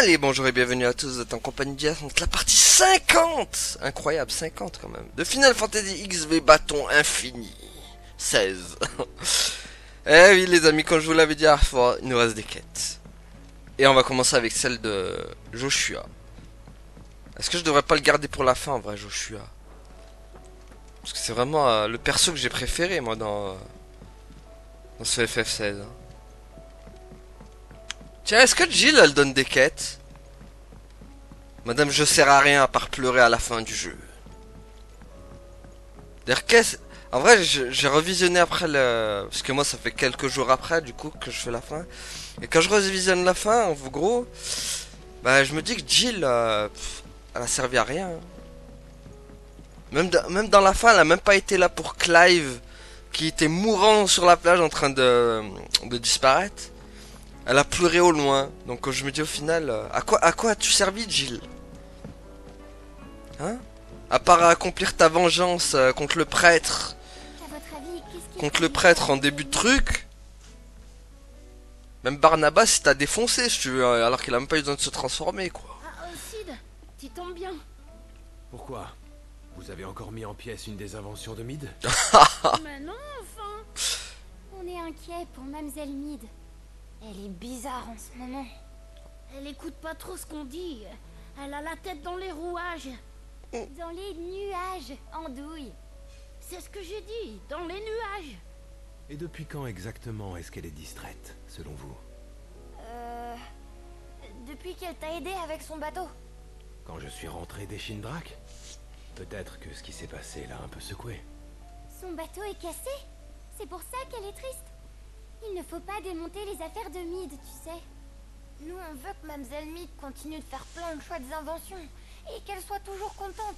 Allez, bonjour et bienvenue à tous, vous êtes en compagnie d'Ias, donc la partie 50, incroyable, 50 quand même, de Final Fantasy XV Bâton Infini, 16. Eh oui les amis, comme je vous l'avais dit à la fois, il nous reste des quêtes. Et on va commencer avec celle de Joshua. Est-ce que je devrais pas le garder pour la fin en vrai, Joshua? Parce que c'est vraiment le perso que j'ai préféré moi dans ce FF16. Tiens, est-ce que Jill elle donne des quêtes? Madame, je sers à rien à part pleurer à la fin du jeu. D'ailleurs, en vrai, j'ai revisionné après le... Parce que moi, ça fait quelques jours après, du coup, que je fais la fin. Et quand je revisionne la fin, en gros... Bah, je me dis que Jill, elle a servi à rien. Même dans la fin, elle a même pas été là pour Clive, qui était mourant sur la plage en train de disparaître. Elle a pleuré au loin. Donc, je me dis au final, à quoi as-tu servi, Jill? Hein? À part accomplir ta vengeance contre le prêtre. Contre le prêtre en début de truc. Même Barnabas il t'a défoncé si tu veux, alors qu'il a même pas eu besoin de se transformer quoi. Ah, Sid, tu tombes bien. Pourquoi? Vous avez encore mis en pièces une des inventions de Mid? Mais non, enfin. On est inquiet pour Mademoiselle Mid. Elle est bizarre en ce moment. Elle écoute pas trop ce qu'on dit. Elle a la tête dans les rouages. Dans les nuages, andouille. C'est ce que j'ai dit, dans les nuages. Et depuis quand exactement est-ce qu'elle est distraite, selon vous? Depuis qu'elle t'a aidé avec son bateau. Quand je suis rentré des Shindrak? Peut-être que ce qui s'est passé l'a un peu secoué. Son bateau est cassé. C'est pour ça qu'elle est triste. Il ne faut pas démonter les affaires de Mid, tu sais. Nous, on veut que Mademoiselle Mid continue de faire plein de chouettes inventions. Et qu'elle soit toujours contente.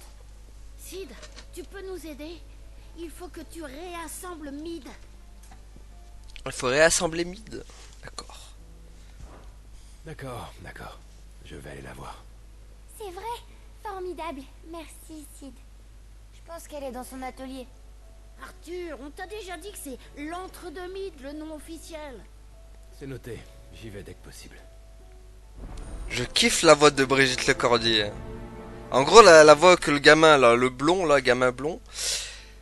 Sid, tu peux nous aider? Il faut que tu réassembles Mid. Il faut réassembler Mid. D'accord. D'accord. Je vais aller la voir. C'est vrai. Formidable. Merci, Sid. Je pense qu'elle est dans son atelier. Arthur, on t'a déjà dit que c'est l'antre de Mid, le nom officiel. C'est noté. J'y vais dès que possible. Je kiffe la voix de Brigitte Lecordier. En gros, la voix que le gamin, là, le blond, là, gamin blond,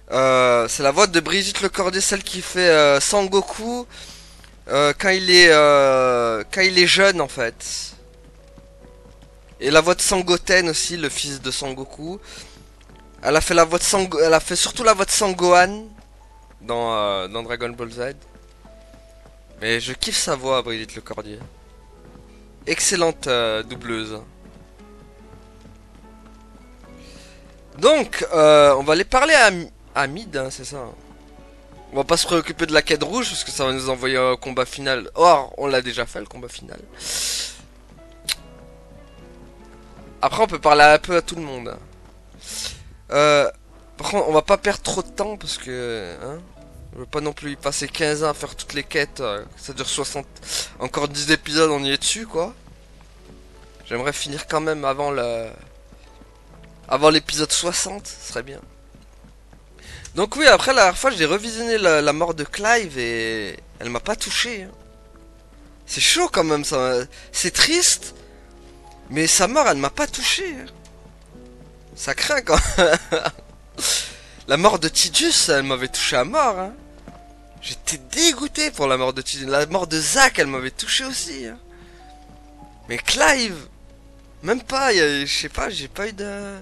c'est la voix de Brigitte Lecordier, celle qui fait Sangoku quand il est jeune, en fait. Et la voix de Sangoten aussi, le fils de Sangoku. Elle a fait la voix de elle a fait surtout la voix de Sangohan dans Dragon Ball Z. Mais je kiffe sa voix, Brigitte Lecordier. Excellente doubleuse. Donc, on va aller parler à Mid, hein, c'est ça. On va pas se préoccuper de la quête rouge, parce que ça va nous envoyer au combat final. Or, on l'a déjà fait, le combat final. Après, on peut parler un peu à tout le monde. Par contre, on va pas perdre trop de temps, parce que... Hein, je veux pas non plus y passer 15 ans à faire toutes les quêtes. Ça dure 60... Encore 10 épisodes, on y est dessus, quoi. J'aimerais finir quand même avant l'épisode 60, ce serait bien. Donc oui, après la dernière fois, j'ai revisionné la mort de Clive et elle m'a pas touché. Hein. C'est chaud quand même, ça. C'est triste, mais sa mort, elle m'a pas touché. Hein. Ça craint quand même. La mort de Tidus, elle m'avait touché à mort. Hein. J'étais dégoûté pour la mort de Tidus. La mort de Zack, elle m'avait touché aussi. Hein. Mais Clive, même pas. Je sais pas, j'ai pas eu de...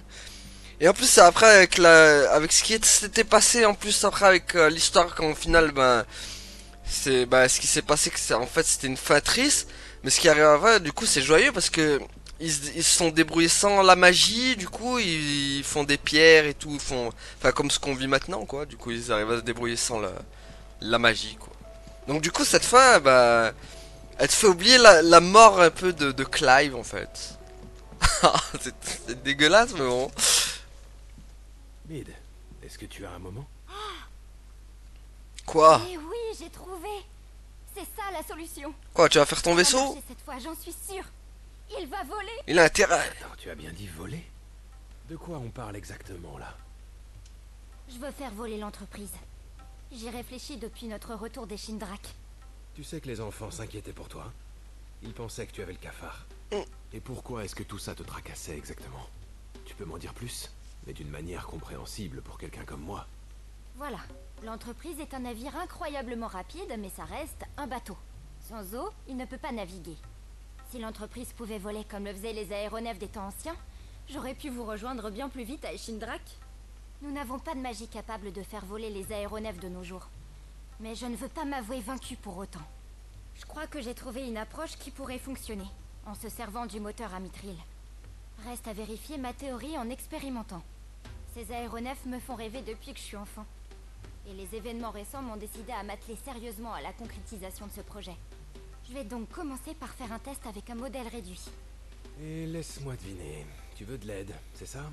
Et en plus, c'est après avec ce qui s'était passé en plus après avec l'histoire qu'en final, ce qui s'est passé que en fait c'était une fin triste, mais ce qui arrive après, du coup, c'est joyeux parce que ils se sont débrouillés sans la magie, du coup, ils font des pierres et tout, enfin comme ce qu'on vit maintenant, quoi. Du coup, ils arrivent à se débrouiller sans la magie, quoi. Donc du coup, cette fin, elle te fait oublier la mort un peu de Clive en fait. c'est dégueulasse, mais bon. Mid, est-ce que tu as un moment? Quoi? Eh oui, j'ai trouvé. C'est ça la solution. Quoi, tu vas faire ton Ça va vaisseau? marcher cette fois, j'en suis sûre. Il va voler. Il a intérêt. Attends, tu as bien dit voler? De quoi on parle exactement, là? Je veux faire voler l'entreprise. J'y réfléchis depuis notre retour des Shindrak. Tu sais que les enfants s'inquiétaient pour toi? Ils pensaient que tu avais le cafard. Et pourquoi est-ce que tout ça te tracassait exactement? Tu peux m'en dire plus? Mais d'une manière compréhensible pour quelqu'un comme moi. Voilà. L'entreprise est un navire incroyablement rapide, mais ça reste un bateau. Sans eau, il ne peut pas naviguer. Si l'entreprise pouvait voler comme le faisaient les aéronefs des temps anciens, j'aurais pu vous rejoindre bien plus vite à Eshindrak. Nous n'avons pas de magie capable de faire voler les aéronefs de nos jours. Mais je ne veux pas m'avouer vaincu pour autant. Je crois que j'ai trouvé une approche qui pourrait fonctionner, en se servant du moteur à mitril. Reste à vérifier ma théorie en expérimentant. Ces aéronefs me font rêver depuis que je suis enfant. Et les événements récents m'ont décidé à m'atteler sérieusement à la concrétisation de ce projet. Je vais donc commencer par faire un test avec un modèle réduit. Et laisse-moi deviner, tu veux de l'aide, c'est ça?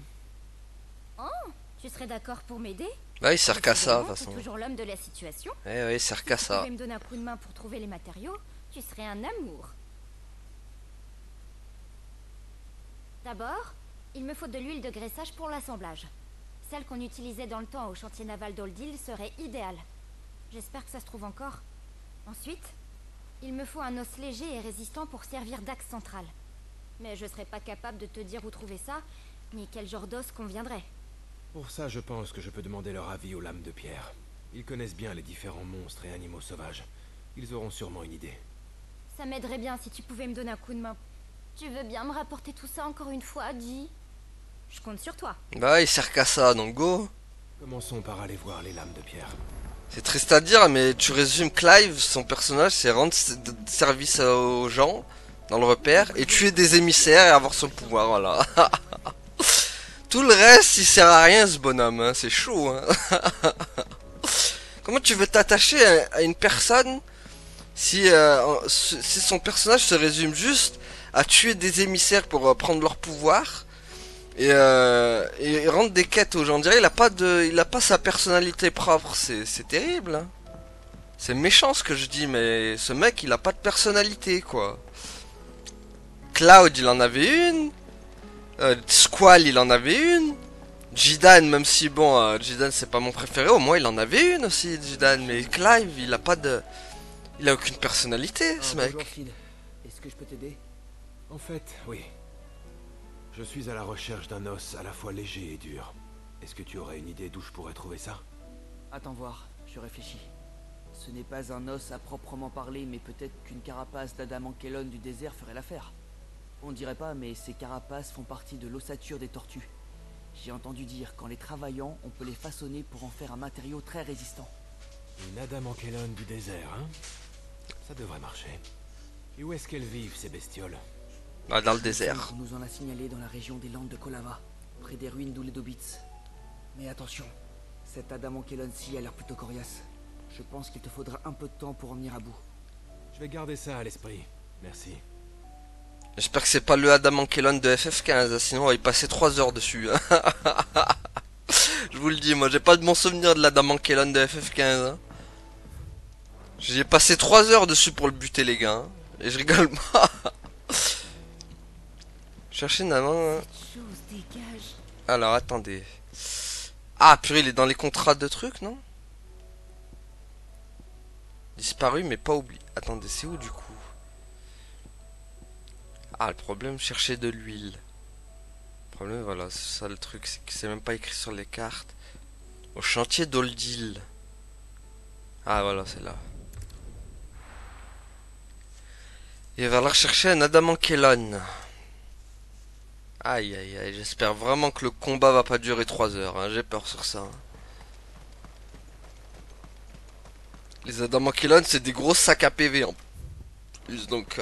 Oh, tu serais d'accord pour m'aider? Bah, il sert qu'à ça, de toute T'es façon. toujours l'homme de la situation. Eh oui, il sert Si qu'à tu ça. pouvais me donner un coup de main pour trouver les matériaux, tu serais un amour. D'abord, il me faut de l'huile de graissage pour l'assemblage. Celle qu'on utilisait dans le temps au chantier naval d'Oldil serait idéale. J'espère que ça se trouve encore. Ensuite, il me faut un os léger et résistant pour servir d'axe central. Mais je serais pas capable de te dire où trouver ça, ni quel genre d'os conviendrait. Pour ça, je pense que je peux demander leur avis aux lames de pierre. Ils connaissent bien les différents monstres et animaux sauvages. Ils auront sûrement une idée. Ça m'aiderait bien si tu pouvais me donner un coup de main. Tu veux bien me rapporter tout ça encore une fois, Ji? Je compte sur toi. Bah, il sert qu'à ça, donc go. Commençons par aller voir les lames de pierre. C'est triste à dire, mais tu résumes Clive, son personnage, c'est rendre service aux gens dans le repère et tuer des émissaires et avoir son pouvoir, voilà. Tout le reste, il sert à rien, ce bonhomme, hein. C'est chaud, hein. Comment tu veux t'attacher à une personne si son personnage se résume juste à tuer des émissaires pour prendre leur pouvoir et rendre des quêtes aux gens? On dirait il a pas sa personnalité propre. C'est terrible, hein. C'est méchant ce que je dis, mais ce mec il a pas de personnalité, quoi. Cloud il en avait une, Squall il en avait une, Jidan, même si bon, Jidan c'est pas mon préféré, au moins il en avait une aussi, Jidan. Mais Clive il a pas de, il a aucune personnalité, ce mec. Bonjour Sid, est-ce que je peux t'aider? En fait, oui. Je suis à la recherche d'un os à la fois léger et dur. Est-ce que tu aurais une idée d'où je pourrais trouver ça? Attends voir, je réfléchis. Ce n'est pas un os à proprement parler, mais peut-être qu'une carapace d'Adamankelon du désert ferait l'affaire. On dirait pas, mais ces carapaces font partie de l'ossature des tortues. J'ai entendu dire qu'en les travaillant, on peut les façonner pour en faire un matériau très résistant. Une Adamankelon du désert, hein? Ça devrait marcher. Et où est-ce qu'elles vivent, ces bestioles? Ah, dans le désert. On nous en a signalé dans la région des Landes de Kolava, près des ruines d'Ouledobitz. Mais attention, cette Adamankelon-ci a l'air plutôt coriace. Je pense qu'il te faudra un peu de temps pour en venir à bout. Je vais garder ça à l'esprit. Merci. J'espère que c'est pas le Adamankelon de FF15, sinon on va y passer 3 heures dessus. Je vous le dis, moi j'ai pas de bon souvenir de l'Adamankelon de FF15. Hein. J'ai passé 3 heures dessus pour le buter, les gars. Hein. Et je rigole pas. Chercher une main. Chose dégage. Alors attendez. Ah purée, il est dans les contrats de trucs, non? Disparu mais pas oublié. Attendez, c'est où du coup? Ah, le problème, chercher de l'huile. Le problème, voilà, c'est ça le truc, c'est que c'est même pas écrit sur les cartes. Au chantier d'Oldil. Ah, voilà, c'est là. Il va falloir chercher un Adamankelon. Aïe, aïe, aïe, j'espère vraiment que le combat va pas durer 3 heures, hein. J'ai peur sur ça. Hein. Les Adamankelon, c'est des gros sacs à PV en plus, donc...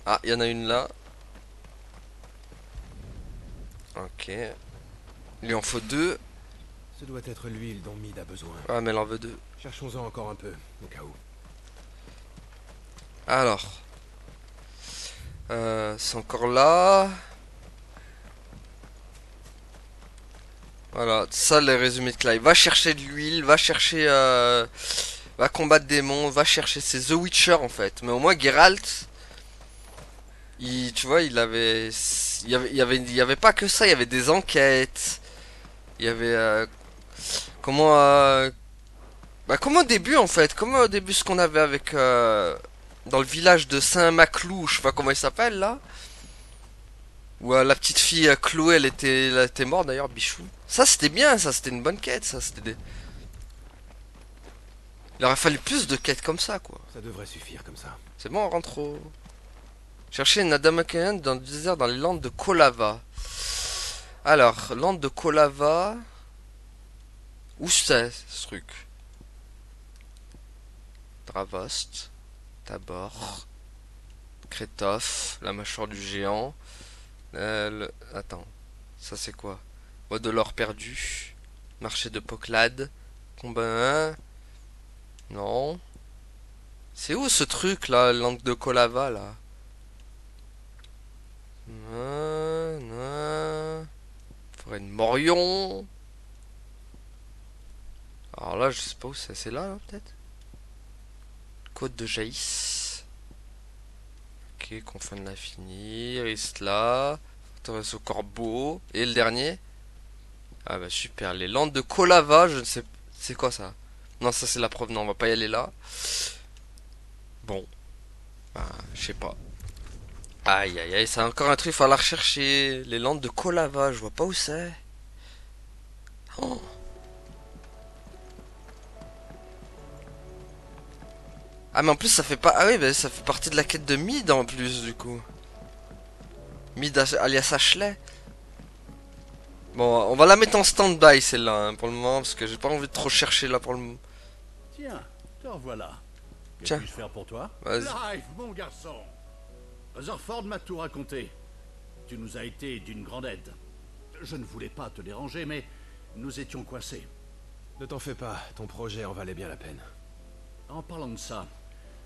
Ah, il y en a une là. Ok. Il en faut 2. Ce doit être l'huile dont Mid a besoin. Ah, mais elle en veut 2. Cherchons-en encore un peu, au cas où. Alors. C'est encore là. Voilà, ça les résumés de Clive. Va chercher de l'huile, va chercher... va combattre des monstres, va chercher... C'est The Witcher en fait. Mais au moins Geralt... tu vois, il y avait pas que ça, il y avait des enquêtes. Il y avait comme au début en fait, comme au début ce qu'on avait avec dans le village de Saint-Maclou, je sais pas comment il s'appelle là. Où la petite fille Chloé, elle était morte d'ailleurs, Bichou. Ça c'était bien, ça c'était une bonne quête, ça c'était des... Il aurait fallu plus de quêtes comme ça quoi. Ça devrait suffire comme ça. C'est bon, on rentre au... Chercher une Adama Kellen dans le désert dans les landes de Kolava. Alors, landes de Kolava... Où c'est ce truc? Dravost, Tabor, Kretov, la mâchoire du géant. Attends, ça c'est quoi? Bois de l'or perdu, marché de Poklad, combat 1. Non. C'est où ce truc là, langue de Kolava là? Forêt de Morion. Alors là, je sais pas où c'est là, là peut-être? Côte de Jaïs. Ok, confin de l'infini, Isla, forteresse au corbeau. Et le dernier? Ah bah super, les landes de Kolava, je ne sais... C'est quoi ça? Non, ça c'est la preuve, non, on va pas y aller là. Bon. Bah, je sais pas. Aïe aïe aïe, c'est encore un truc, il faut aller rechercher. Les landes de Kolava, je vois pas où c'est. Oh. Ah mais en plus ça fait pas... Ah oui, bah, ça fait partie de la quête de Mid en plus du coup. Mid alias Ashley. Bon, on va la mettre en stand-by celle-là hein, pour le moment parce que j'ai pas envie de trop chercher là pour le moment. Tiens, te revoilà. Que Tiens. puis-je faire pour toi? Vas-y. Clive, mon garçon. Rutherford m'a tout raconté. Tu nous as été d'une grande aide. Je ne voulais pas te déranger, mais nous étions coincés. Ne t'en fais pas, ton projet en valait bien la peine. En parlant de ça,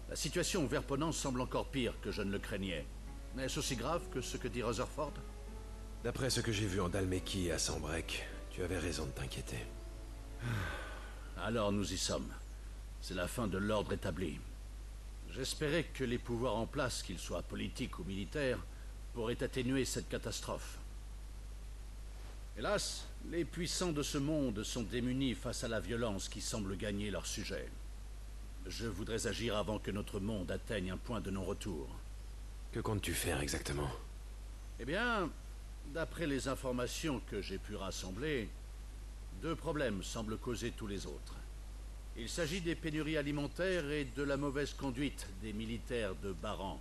la situation au Verponant semble encore pire que je ne le craignais. Est-ce aussi grave que ce que dit Rutherford? D'après ce que j'ai vu en Dalmeki et à Sambrek, tu avais raison de t'inquiéter. Alors nous y sommes. C'est la fin de l'ordre établi. J'espérais que les pouvoirs en place, qu'ils soient politiques ou militaires, pourraient atténuer cette catastrophe. Hélas, les puissants de ce monde sont démunis face à la violence qui semble gagner leur sujet. Je voudrais agir avant que notre monde atteigne un point de non-retour. Que comptes-tu faire exactement? Eh bien, d'après les informations que j'ai pu rassembler, deux problèmes semblent causer tous les autres. Il s'agit des pénuries alimentaires et de la mauvaise conduite des militaires de Baran.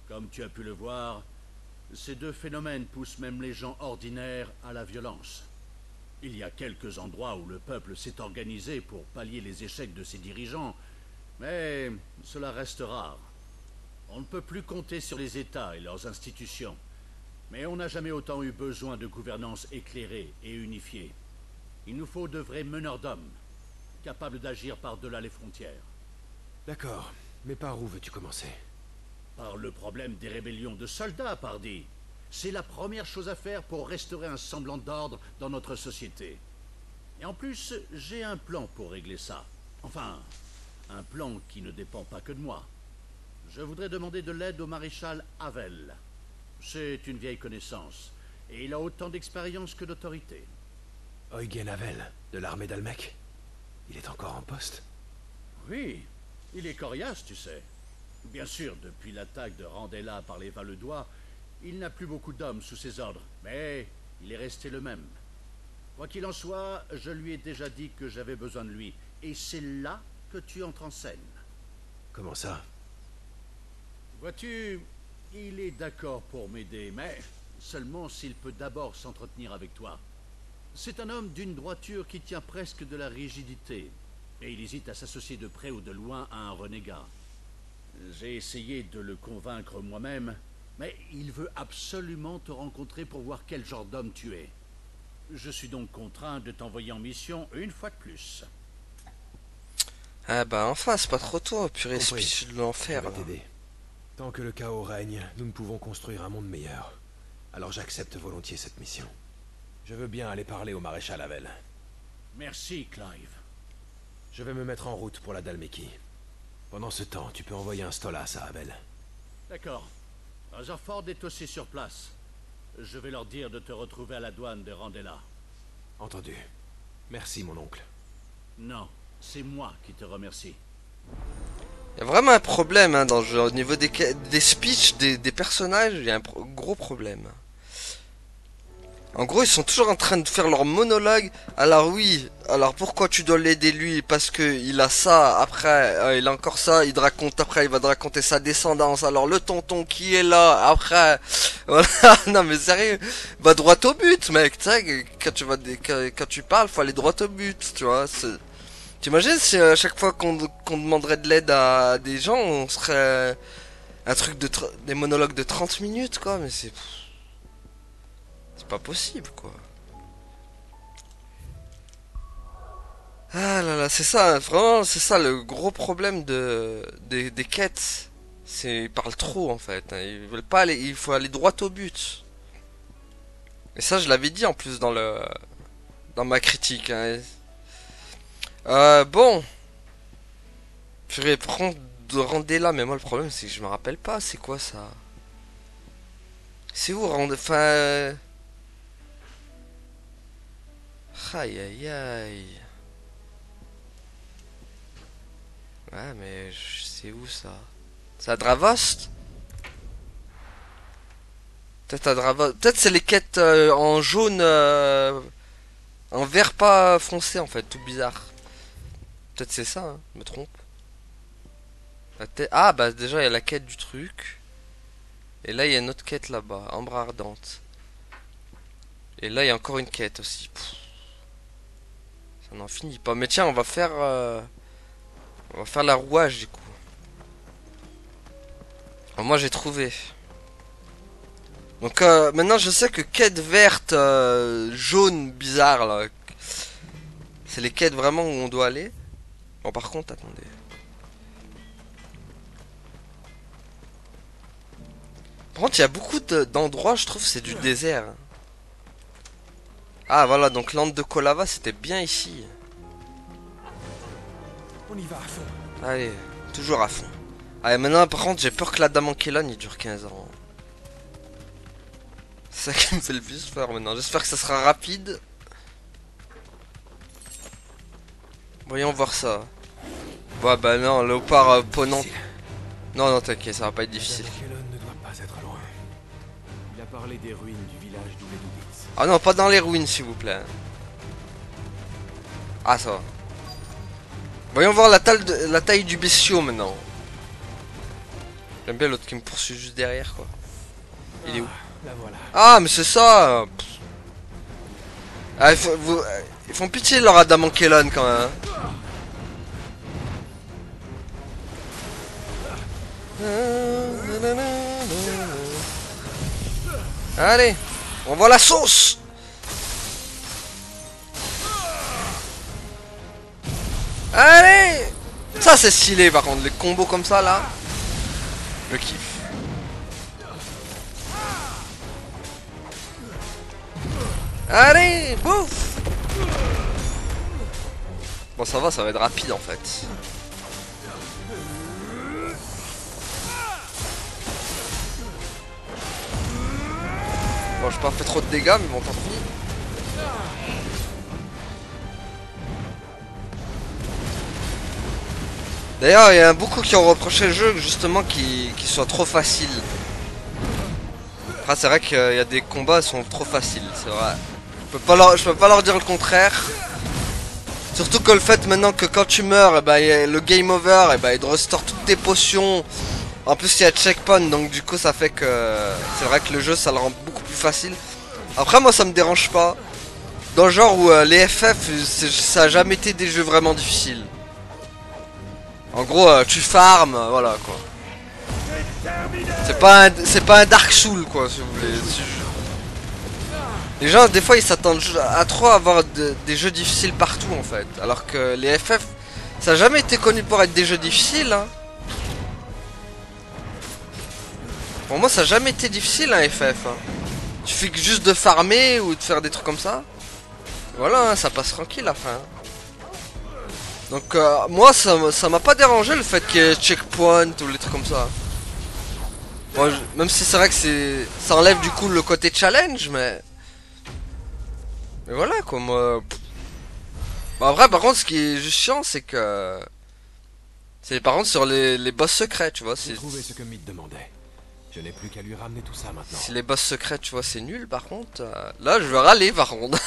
Comme tu as pu le voir, ces deux phénomènes poussent même les gens ordinaires à la violence. Il y a quelques endroits où le peuple s'est organisé pour pallier les échecs de ses dirigeants, mais cela reste rare. On ne peut plus compter sur les États et leurs institutions, mais on n'a jamais autant eu besoin de gouvernance éclairée et unifiée. Il nous faut de vrais meneurs d'hommes, capables d'agir par-delà les frontières. D'accord, mais par où veux-tu commencer? Par le problème des rébellions de soldats, pardi. C'est la première chose à faire pour restaurer un semblant d'ordre dans notre société. Et en plus, j'ai un plan pour régler ça. Enfin, un plan qui ne dépend pas que de moi. Je voudrais demander de l'aide au maréchal Havel. C'est une vieille connaissance, et il a autant d'expérience que d'autorité. Eugen Havel, de l'armée d'Almec. Il est encore en poste? Oui, il est coriace, tu sais. Bien sûr, depuis l'attaque de Randella par les Valedois, il n'a plus beaucoup d'hommes sous ses ordres, mais il est resté le même. Quoi qu'il en soit, je lui ai déjà dit que j'avais besoin de lui, et c'est là que tu entres en scène. Comment ça? Vois-tu, il est d'accord pour m'aider, mais seulement s'il peut d'abord s'entretenir avec toi. C'est un homme d'une droiture qui tient presque de la rigidité, et il hésite à s'associer de près ou de loin à un renégat. J'ai essayé de le convaincre moi-même, mais il veut absolument te rencontrer pour voir quel genre d'homme tu es. Je suis donc contraint de t'envoyer en mission une fois de plus. Ah bah enfin, c'est pas trop tôt, purée, Compris. speech de Je l'enfer vais là. t'aider. Tant que le chaos règne, nous ne pouvons construire un monde meilleur. Alors j'accepte volontiers cette mission. Je veux bien aller parler au maréchal Havel. Merci, Clive. Je vais me mettre en route pour la Dalmeki. Pendant ce temps, tu peux envoyer un Stolas à Havel. D'accord. Rutherford est aussi sur place. Je vais leur dire de te retrouver à la douane de Randella. Entendu. Merci, mon oncle. Non, c'est moi qui te remercie. Il y a vraiment un problème hein, dans le jeu. Au niveau des speeches, des personnages, il y a un gros problème. En gros, ils sont toujours en train de faire leur monologue. Alors oui, alors pourquoi tu dois l'aider lui? Parce que il a ça, après, il a encore ça, il te raconte, après il va te raconter sa descendance. Alors le tonton qui est là, après... Voilà, non mais sérieux, va droit au but mec, tu sais, quand tu parles, faut aller droit au but, tu vois. T'imagines si à chaque fois qu'on demanderait de l'aide à des gens, on serait... Un truc des monologues de 30 minutes quoi, mais c'est pas possible quoi. Ah là là, c'est ça, vraiment, c'est ça le gros problème des quêtes. Ils parlent trop en fait, hein. Ils veulent pas aller, il faut aller droit au but. Et ça je l'avais dit en plus dans ma critique hein. Bon. Purée, prendre de Randella, mais moi le problème c'est que je me rappelle pas, c'est quoi ça? C'est où Randella? Enfin... Aïe aïe aïe. Ouais mais je sais où ça? C'est à Dravost? Peut-être à Dravost. Peut-être c'est les quêtes en jaune, en vert pas foncé en fait, tout bizarre. Peut-être c'est ça, hein, je me trompe. Ah bah déjà il y a la quête du truc. Et là il y a une autre quête là-bas, Ambre Ardente. Et là il y a encore une quête aussi. Pff. Ça n'en finit pas. Mais tiens, on va faire la rouage du coup. Alors, moi j'ai trouvé. Donc maintenant je sais que quête verte, jaune, bizarre là. C'est les quêtes vraiment où on doit aller. Bon par contre, attendez. Par contre il y a beaucoup d'endroits, je trouve, c'est du désert. Ah voilà, donc l'Ande de Kolava c'était bien ici. On y va à fond. Allez, toujours à fond. Allez, maintenant par contre j'ai peur que la Dame en Kelon il dure 15 ans. C'est ça qui me fait le plus peur maintenant. J'espère que ça sera rapide. Voyons voir ça. Ouais bah non, léopard ponant. Non non t'inquiète, ça va pas être difficile. Kelon ne doit pas être loin. Il a parlé des ruines du village d'Ouledouitz. Ah non, pas dans les ruines s'il vous plaît. Ah ça va. Voyons voir la taille du bestiau maintenant. J'aime bien l'autre qui me poursuit juste derrière quoi. Il est où? La voilà. Ah mais c'est ça. Ah, ils font pitié leur Adam Kelon quand même. Allez, on voit la sauce. Allez, ça c'est stylé par contre, les combos comme ça là. Je kiffe. Allez, bouffe. Bon ça va être rapide en fait. Bon j'ai pas fait trop de dégâts mais bon tant pis. D'ailleurs il y a beaucoup qui ont reproché le jeu justement qu'il soit trop facile. Après c'est vrai qu'il y a des combats qui sont trop faciles, c'est vrai. Je peux pas leur dire le contraire. Surtout que le fait maintenant que quand tu meurs, le game over, il te restaure toutes tes potions. En plus il y a checkpoint, donc du coup ça fait que c'est vrai que le jeu ça le rend beaucoup plus facile. Après moi ça me dérange pas. Dans le genre où les FF ça a jamais été des jeux vraiment difficiles. En gros tu farmes, voilà quoi. C'est pas un Dark Soul quoi si vous voulez. Les gens des fois ils s'attendent à trop avoir des jeux difficiles partout en fait. Alors que les FF ça a jamais été connu pour être des jeux difficiles hein. Pour moi ça a jamais été difficile un FF hein. Il suffit que juste de farmer ou de faire des trucs comme ça. Voilà hein, ça passe tranquille à la fin. Donc moi ça m'a pas dérangé le fait qu'il y ait checkpoint ou les trucs comme ça. Bon, même si c'est vrai que ça enlève du coup le côté challenge mais voilà quoi moi. Bah, après par contre ce qui est juste chiant c'est que C'est par contre sur les boss secrets, tu vois. J'ai trouvé ce que Mead demandait. Je n'ai plus qu'à lui ramener tout ça maintenant. Si les boss secrets, tu vois, c'est nul par contre. Là, je vais râler par contre.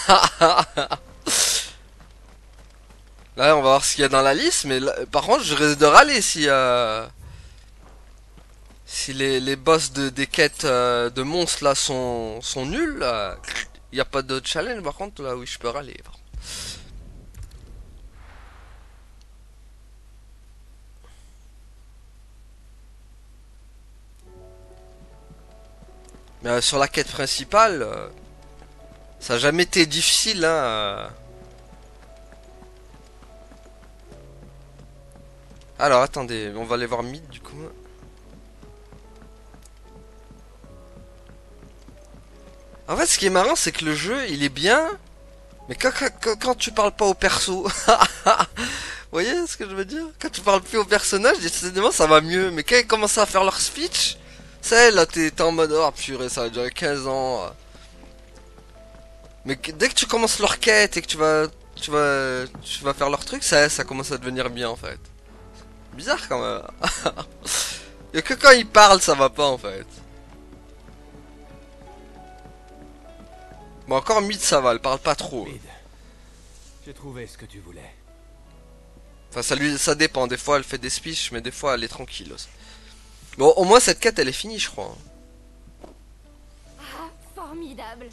Là, on va voir ce qu'il y a dans la liste, mais là, par contre, je risque de râler si les boss des quêtes de monstres là sont nuls. Il n'y a pas de challenge par contre, là oui, je peux râler. Par contre. Mais sur la quête principale, ça n'a jamais été difficile, hein. Alors attendez, on va aller voir Mead du coup. En fait, ce qui est marrant, c'est que le jeu, il est bien, mais quand tu parles pas au perso, vous voyez ce que je veux dire? Quand tu parles plus au personnage, décidément, ça va mieux. Mais quand ils commencent à faire leur speech, ça, là, t'es en mode, oh purée, ça va durer 15 ans. Mais dès que tu commences leur quête et que tu vas faire leur truc, ça commence à devenir bien en fait. Bizarre quand même. Y'a que quand ils parlent, ça va pas en fait. Bon, encore Mead, ça va, elle parle pas trop. Mead, j'ai trouvé ce que tu voulais. Enfin, ça dépend. Des fois, elle fait des speeches, mais des fois, elle est tranquille aussi. Bon, au moins, cette quête, elle est finie, je crois. Ah, formidable.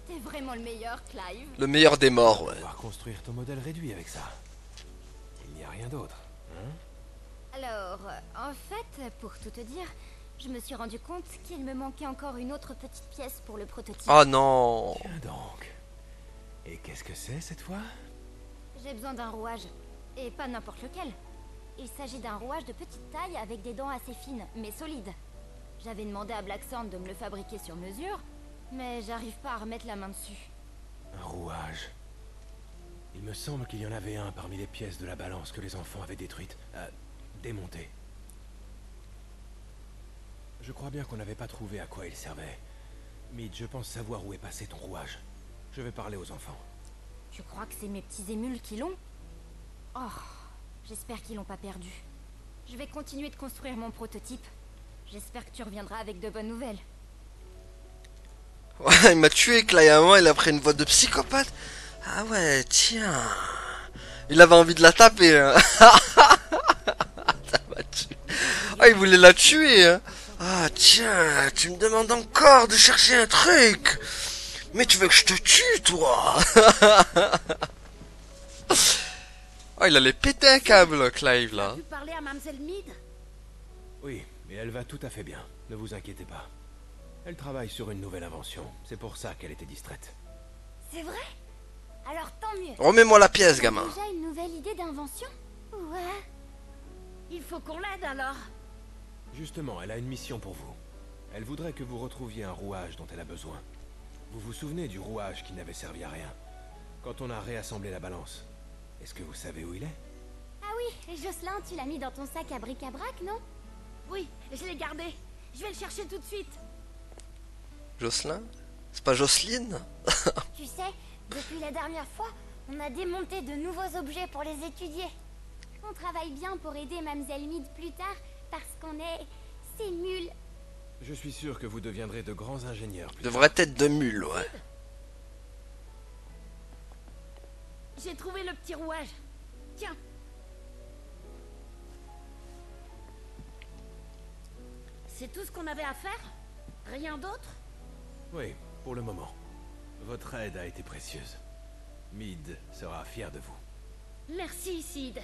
T'es vraiment le meilleur, Clive. Le meilleur des morts, ouais. Pouvoir construire ton modèle réduit avec ça. Il n'y a rien d'autre, hein? Alors, en fait, pour tout te dire, je me suis rendu compte qu'il me manquait encore une autre petite pièce pour le prototype. Oh non. Tiens donc. Et qu'est-ce que c'est cette fois? J'ai besoin d'un rouage. Et pas n'importe lequel. Il s'agit d'un rouage de petite taille avec des dents assez fines, mais solides. J'avais demandé à Blacksand de me le fabriquer sur mesure, mais j'arrive pas à remettre la main dessus. Un rouage. Il me semble qu'il y en avait un parmi les pièces de la balance que les enfants avaient détruites, démontées. Je crois bien qu'on n'avait pas trouvé à quoi il servait. Mead, je pense savoir où est passé ton rouage. Je vais parler aux enfants. Tu crois que c'est mes petits émules qui l'ont? Oh, j'espère qu'ils l'ont pas perdu. Je vais continuer de construire mon prototype. J'espère que tu reviendras avec de bonnes nouvelles. Ouais, il m'a tué, que là, il y a un moment, il a pris une voix de psychopathe. Ah ouais, tiens. Il avait envie de la taper, hein. Ça m'a tué. Ah, il voulait la tuer, hein. Ah, tiens, tu me demandes encore de chercher un truc. Mais tu veux que je te tue, toi? Oh, il allait péter un câble, Clive, là. Tu parlais à Mademoiselle Mead? Oui, mais elle va tout à fait bien. Ne vous inquiétez pas. Elle travaille sur une nouvelle invention. C'est pour ça qu'elle était distraite. C'est vrai? Alors tant mieux. Remets-moi la pièce, gamin. Déjà une nouvelle idée d'invention? Ouais. Il faut qu'on l'aide alors. Justement, elle a une mission pour vous. Elle voudrait que vous retrouviez un rouage dont elle a besoin. Vous vous souvenez du rouage qui n'avait servi à rien? Quand on a réassemblé la balance. Est-ce que vous savez où il est? Ah oui, Jocelyn, tu l'as mis dans ton sac à bric-à-brac, non? Oui, je l'ai gardé. Je vais le chercher tout de suite. Jocelyn? C'est pas Jocelyne? Tu sais, depuis la dernière fois, on a démonté de nouveaux objets pour les étudier. On travaille bien pour aider Mademoiselle Mead plus tard, parce qu'on est... c'est nul. Je suis sûr que vous deviendrez de grands ingénieurs. Devrait être de mule, ouais. J'ai trouvé le petit rouage. Tiens. C'est tout ce qu'on avait à faire? Rien d'autre? Oui, pour le moment. Votre aide a été précieuse. Mead sera fier de vous. Merci, Sid.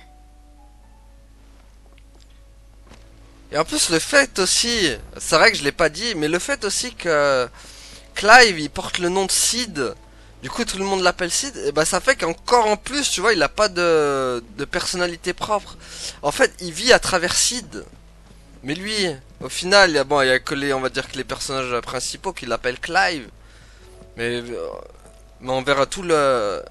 Et en plus, le fait aussi, c'est vrai que je l'ai pas dit, mais le fait aussi que Clive, il porte le nom de Sid, du coup tout le monde l'appelle Sid, et bah ça fait qu'encore en plus, tu vois, il a pas de personnalité propre. En fait, il vit à travers Sid. Mais lui, au final, bon, il y a que les, on va dire que les personnages principaux qui l'appellent Clive. Mais envers tout le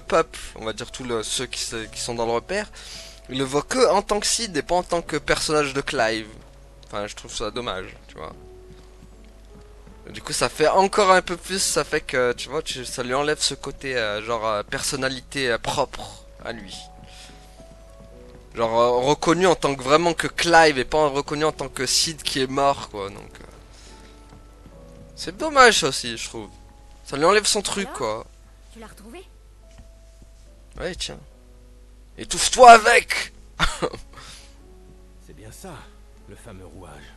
peuple, on va dire ceux qui sont dans le repère, il le voit que en tant que Sid et pas en tant que personnage de Clive. Enfin, je trouve ça dommage, tu vois. Du coup, ça fait encore un peu plus, ça fait que, tu vois, ça lui enlève ce côté, personnalité propre à lui. Genre reconnu en tant que vraiment que Clive et pas reconnu en tant que Sid qui est mort quoi. Donc c'est dommage ça aussi je trouve. Ça lui enlève son truc Alors quoi. Tu l'as retrouvé? Ouais tiens. Étouffe-toi avec. C'est bien ça, le fameux rouage.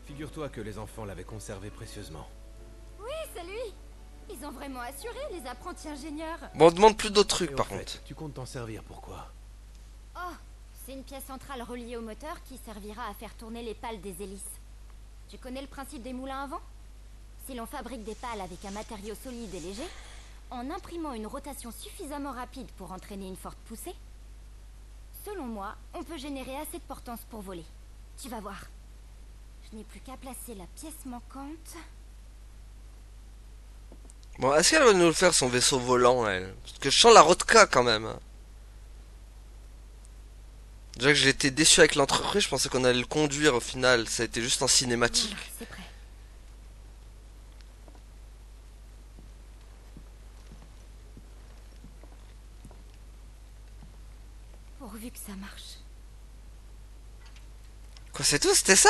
Figure-toi que les enfants l'avaient conservé précieusement. Oui, c'est lui. Ils ont vraiment assuré, les apprentis ingénieurs. Bon on demande plus d'autres Et trucs au par fait, contre. tu comptes t'en servir pourquoi? Oh, c'est une pièce centrale reliée au moteur qui servira à faire tourner les pales des hélices. Tu connais le principe des moulins à vent? Si l'on fabrique des pales avec un matériau solide et léger, en imprimant une rotation suffisamment rapide pour entraîner une forte poussée, selon moi, on peut générer assez de portance pour voler. Tu vas voir. Je n'ai plus qu'à placer la pièce manquante. Bon est-ce qu'elle va nous faire son vaisseau volant elle? Parce que je sens la Rodka quand même. Hein. Déjà que j'ai été déçu avec l'entreprise, je pensais qu'on allait le conduire au final, ça a été juste en cinématique. Voilà, c'est prêt. Pourvu que ça marche. Quoi c'est tout? C'était ça?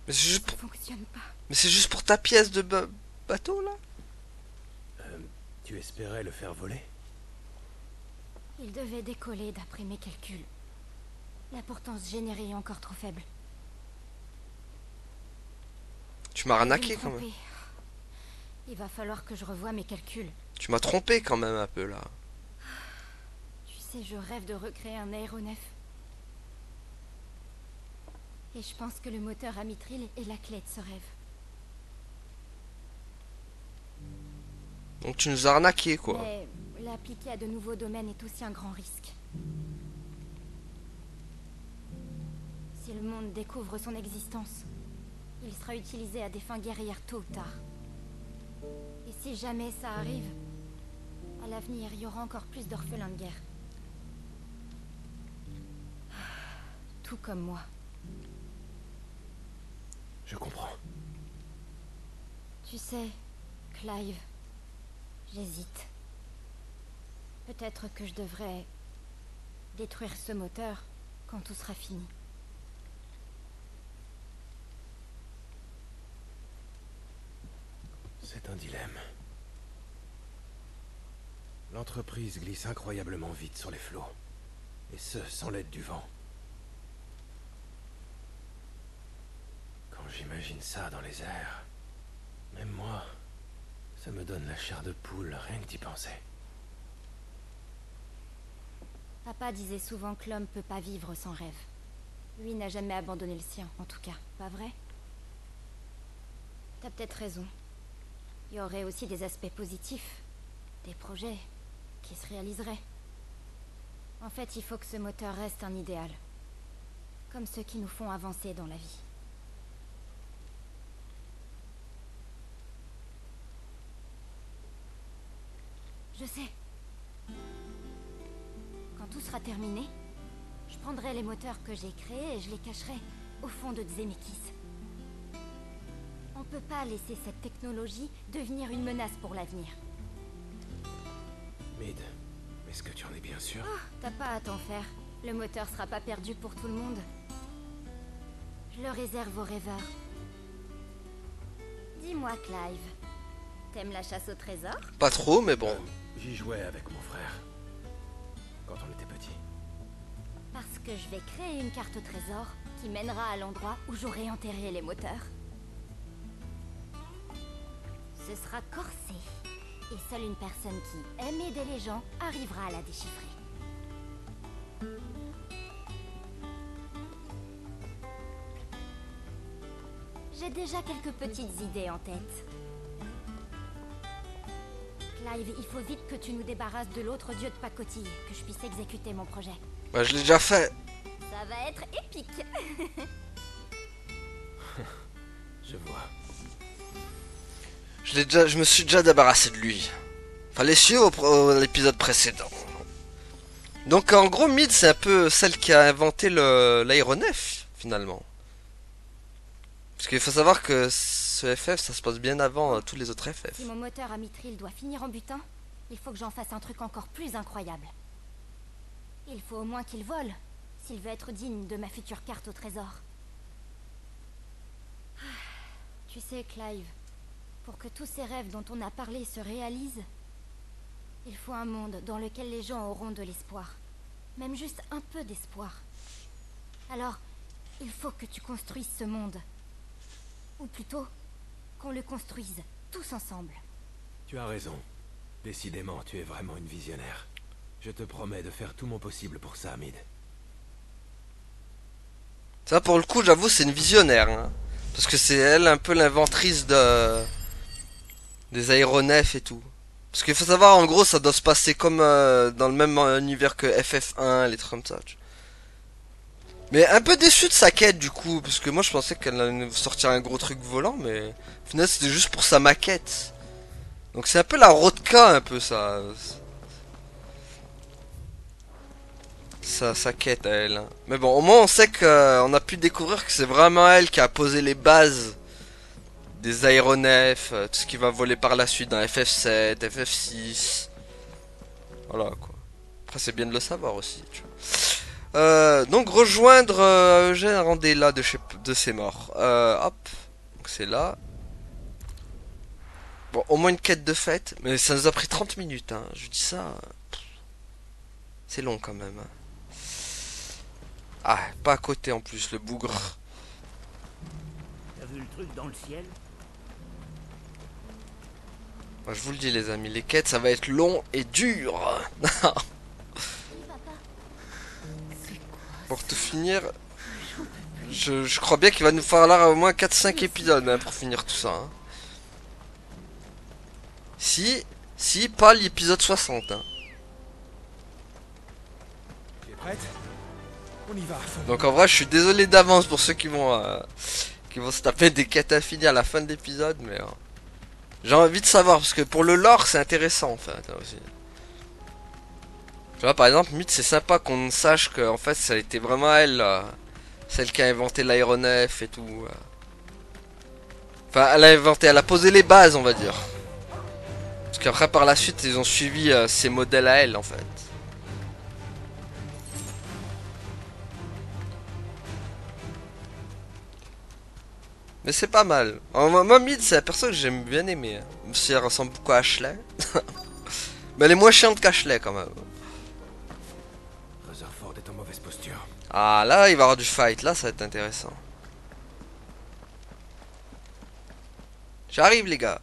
Mais c'est juste Ça pour... fonctionne pas. Mais c'est juste pour ta pièce de bateau là? Tu espérais le faire voler? Il devait décoller d'après mes calculs. La portance générée est encore trop faible. Tu m'as J'ai dû arnaqué me quand même. tromper. Il va falloir que je revoie mes calculs. Tu m'as trompé quand même un peu là. Tu sais, je rêve de recréer un aéronef. Et je pense que le moteur à mitril est la clé de ce rêve. Donc tu nous as arnaqué quoi. Mais l'appliquer à de nouveaux domaines est aussi un grand risque. Si le monde découvre son existence, il sera utilisé à des fins guerrières tôt ou tard. Et si jamais ça arrive, à l'avenir, il y aura encore plus d'orphelins de guerre. Tout comme moi. Je comprends. Tu sais, Clive, j'hésite. Peut-être que je devrais détruire ce moteur quand tout sera fini. C'est un dilemme. L'entreprise glisse incroyablement vite sur les flots. Et ce, sans l'aide du vent. Quand j'imagine ça dans les airs, même moi, ça me donne la chair de poule rien que d'y penser. Papa disait souvent que l'homme peut pas vivre sans rêve. Lui n'a jamais abandonné le sien, en tout cas, pas vrai? T'as peut-être raison. Il y aurait aussi des aspects positifs, des projets qui se réaliseraient. En fait, il faut que ce moteur reste un idéal, comme ceux qui nous font avancer dans la vie. Je sais. Quand tout sera terminé, je prendrai les moteurs que j'ai créés et je les cacherai au fond de Zemeckis. On peut pas laisser cette technologie devenir une menace pour l'avenir. Mid, est-ce que tu en es bien sûr? T'as pas à t'en faire. Le moteur sera pas perdu pour tout le monde. Je le réserve aux rêveurs. Dis-moi, Clive, t'aimes la chasse au trésor? Pas trop mais bon. J'y jouais avec mon frère. Quand on était petit. Parce que je vais créer une carte au trésor qui mènera à l'endroit où j'aurai enterré les moteurs. Ce sera corsé. Et seule une personne qui aime aider les gens arrivera à la déchiffrer. J'ai déjà quelques petites idées en tête. Clive, il faut vite que tu nous débarrasses de l'autre dieu de pacotille, que je puisse exécuter mon projet. Bah je l'ai déjà fait. Ça va être épique. Je vois. Je me suis déjà débarrassé de lui. Fallait suivre l'épisode précédent. Donc en gros Mid c'est un peu celle qui a inventé l'aéronef finalement. Parce qu'il faut savoir que ce FF, ça se passe bien avant tous les autres FF. Si mon moteur à mitril doit finir en butin, il faut que j'en fasse un truc encore plus incroyable. Il faut au moins qu'il vole, s'il veut être digne de ma future carte au trésor. Tu sais, Clive, pour que tous ces rêves dont on a parlé se réalisent, il faut un monde dans lequel les gens auront de l'espoir. Même juste un peu d'espoir. Alors, il faut que tu construises ce monde. Ou plutôt, qu'on le construise tous ensemble. Tu as raison. Décidément, tu es vraiment une visionnaire. Je te promets de faire tout mon possible pour ça, Amid. Ça, pour le coup, j'avoue, c'est une visionnaire. Hein. Parce que c'est elle un peu l'inventrice des aéronefs et tout. Parce qu'il faut savoir, en gros, ça doit se passer comme dans le même univers que FF1, les trucs comme ça. Tu vois. Mais un peu déçu de sa quête, du coup. Parce que moi, je pensais qu'elle allait sortir un gros truc volant, mais au final, c'était juste pour sa maquette. Donc c'est un peu la Rodka, un peu, ça. Sa quête à elle. Hein. Mais bon, au moins, on sait qu'on a pu découvrir que c'est vraiment elle qui a posé les bases des aéronefs, tout ce qui va voler par la suite dans FF7, FF6. Voilà quoi. Après c'est bien de le savoir aussi. Tu vois. Donc rejoindre Eugène Randella de ses morts. Hop. Donc c'est là. Bon, au moins une quête de fête. Mais ça nous a pris 30 minutes. Hein. Je dis ça. C'est long quand même. Hein. Ah, pas à côté en plus, le bougre. T'as vu le truc dans le ciel? Moi, je vous le dis les amis, les quêtes ça va être long et dur. Pour tout finir, je crois bien qu'il va nous falloir au moins 4-5 épisodes hein, pour finir tout ça. Hein. Si pas l'épisode 60. Hein. Tu es prête? On y va. Donc en vrai je suis désolé d'avance pour ceux qui vont se taper des quêtes infinies à la fin de l'épisode, mais... j'ai envie de savoir, parce que pour le lore, c'est intéressant, en fait, aussi. Tu vois, par exemple, Mythe, c'est sympa qu'on sache que, en fait, ça a été vraiment elle, celle qui a inventé l'aéronef et tout. Enfin, elle a posé les bases, on va dire. Parce qu'après, par la suite, ils ont suivi ses modèles à elle, en fait. Mais c'est pas mal. Moi, Mid, c'est la personne que j'aime bien aimer. Hein. Même si elle ressemble beaucoup à Ashley. Mais elle est moins chiante qu'Ashley quand même. Rutherford est en mauvaise posture. Ah, là, il va y avoir du fight. Là, ça va être intéressant. J'arrive, les gars.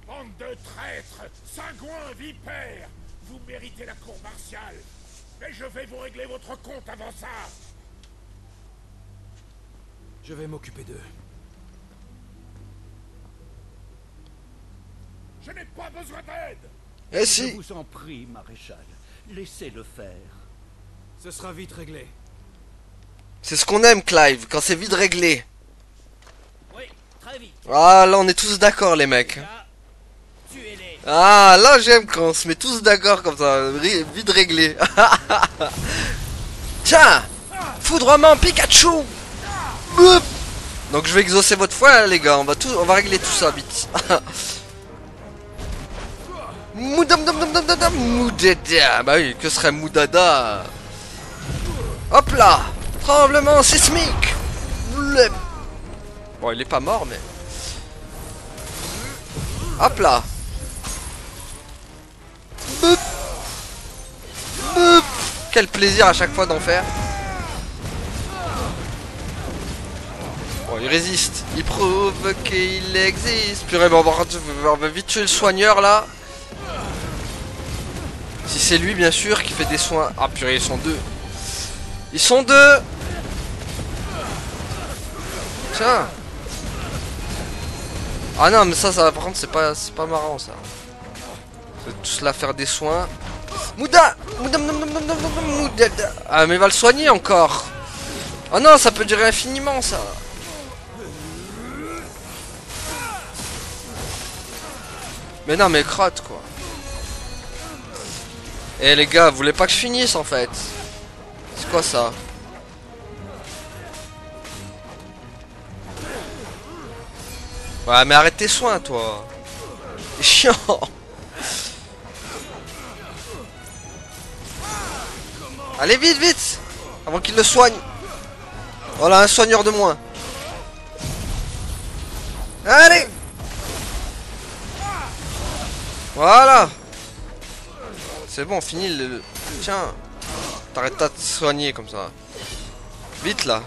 Bande de traîtres, cingouins, vipères, vous méritez la cour martiale. Mais je vais vous régler votre compte avant ça. Je vais m'occuper d'eux. Je n'ai pas besoin d'aide. Eh Je si. vous en prie, maréchal. Laissez-le faire. Ce sera vite réglé. C'est ce qu'on aime, Clive, quand c'est vite réglé. Oui, très vite. Ah, là, on est tous d'accord, les mecs. Là, tuez-les. Ah, là, j'aime quand on se met tous d'accord comme ça. Vite réglé. Tiens, foudroiement Pikachu. Boop. Donc je vais exaucer votre foi, hein, les gars. On va régler tout ça vite. Moudada. Bah oui, que serait Moudada? Hop là. Tremblement sismique. Bon, il est pas mort, mais... hop là. Boop. Boop. Quel plaisir à chaque fois d'en faire. Bon, il résiste. Il prouve qu'il existe. Purée, bon, on va vite tuer le soigneur là. Si c'est lui, bien sûr, qui fait des soins. Ah, purée, ils sont deux. Ils sont deux. Tiens. Ah non, mais ça par contre, c'est pas marrant ça. Je vais tous là faire des soins. Mouda. Ah, mais il va le soigner encore. Oh non, ça peut durer infiniment ça. Mais non, mais crotte quoi. Eh les gars, vous voulez pas que je finisse en fait? C'est quoi ça? Ouais, mais arrête tes soins, toi. C'est chiant. Allez, vite, vite. Avant qu'il le soigne. Voilà, un soigneur de moins. Allez. Voilà. C'est bon, fini le... Tiens. T'arrêtes pas de te soigner comme ça. Vite, là.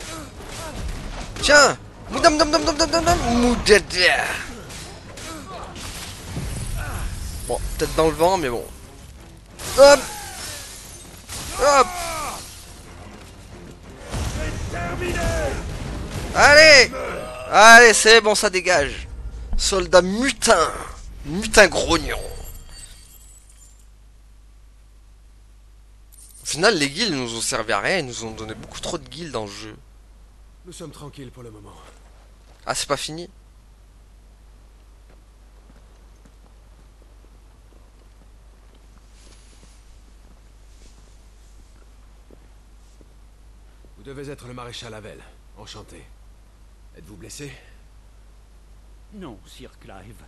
Tiens. Moudam dam dam dam dam dam dam. Moudada. Bon, peut-être dans le vent, mais bon. Hop. Hop. Allez. Allez, c'est bon, ça dégage. Soldat mutin. Mutin grognon. Au final, les guildes nous ont servi à rien. Ils nous ont donné beaucoup trop de guildes dans le jeu. Nous sommes tranquilles pour le moment. Ah, c'est pas fini? Vous devez être le maréchal Havel. Enchanté. Êtes-vous blessé? Non, Sir Clive.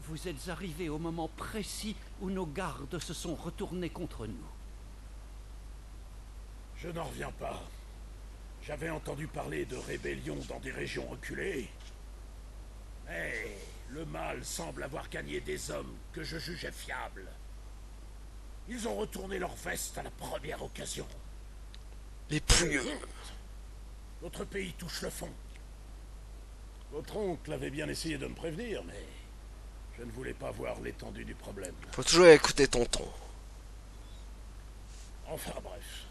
Vous êtes arrivé au moment précis où nos gardes se sont retournés contre nous. Je n'en reviens pas. J'avais entendu parler de rébellions dans des régions reculées. Mais le mal semble avoir gagné des hommes que je jugeais fiables. Ils ont retourné leur veste à la première occasion. Les pouilleux. Notre pays touche le fond. Votre oncle avait bien essayé de me prévenir, mais je ne voulais pas voir l'étendue du problème. Faut toujours écouter tonton. Enfin bref.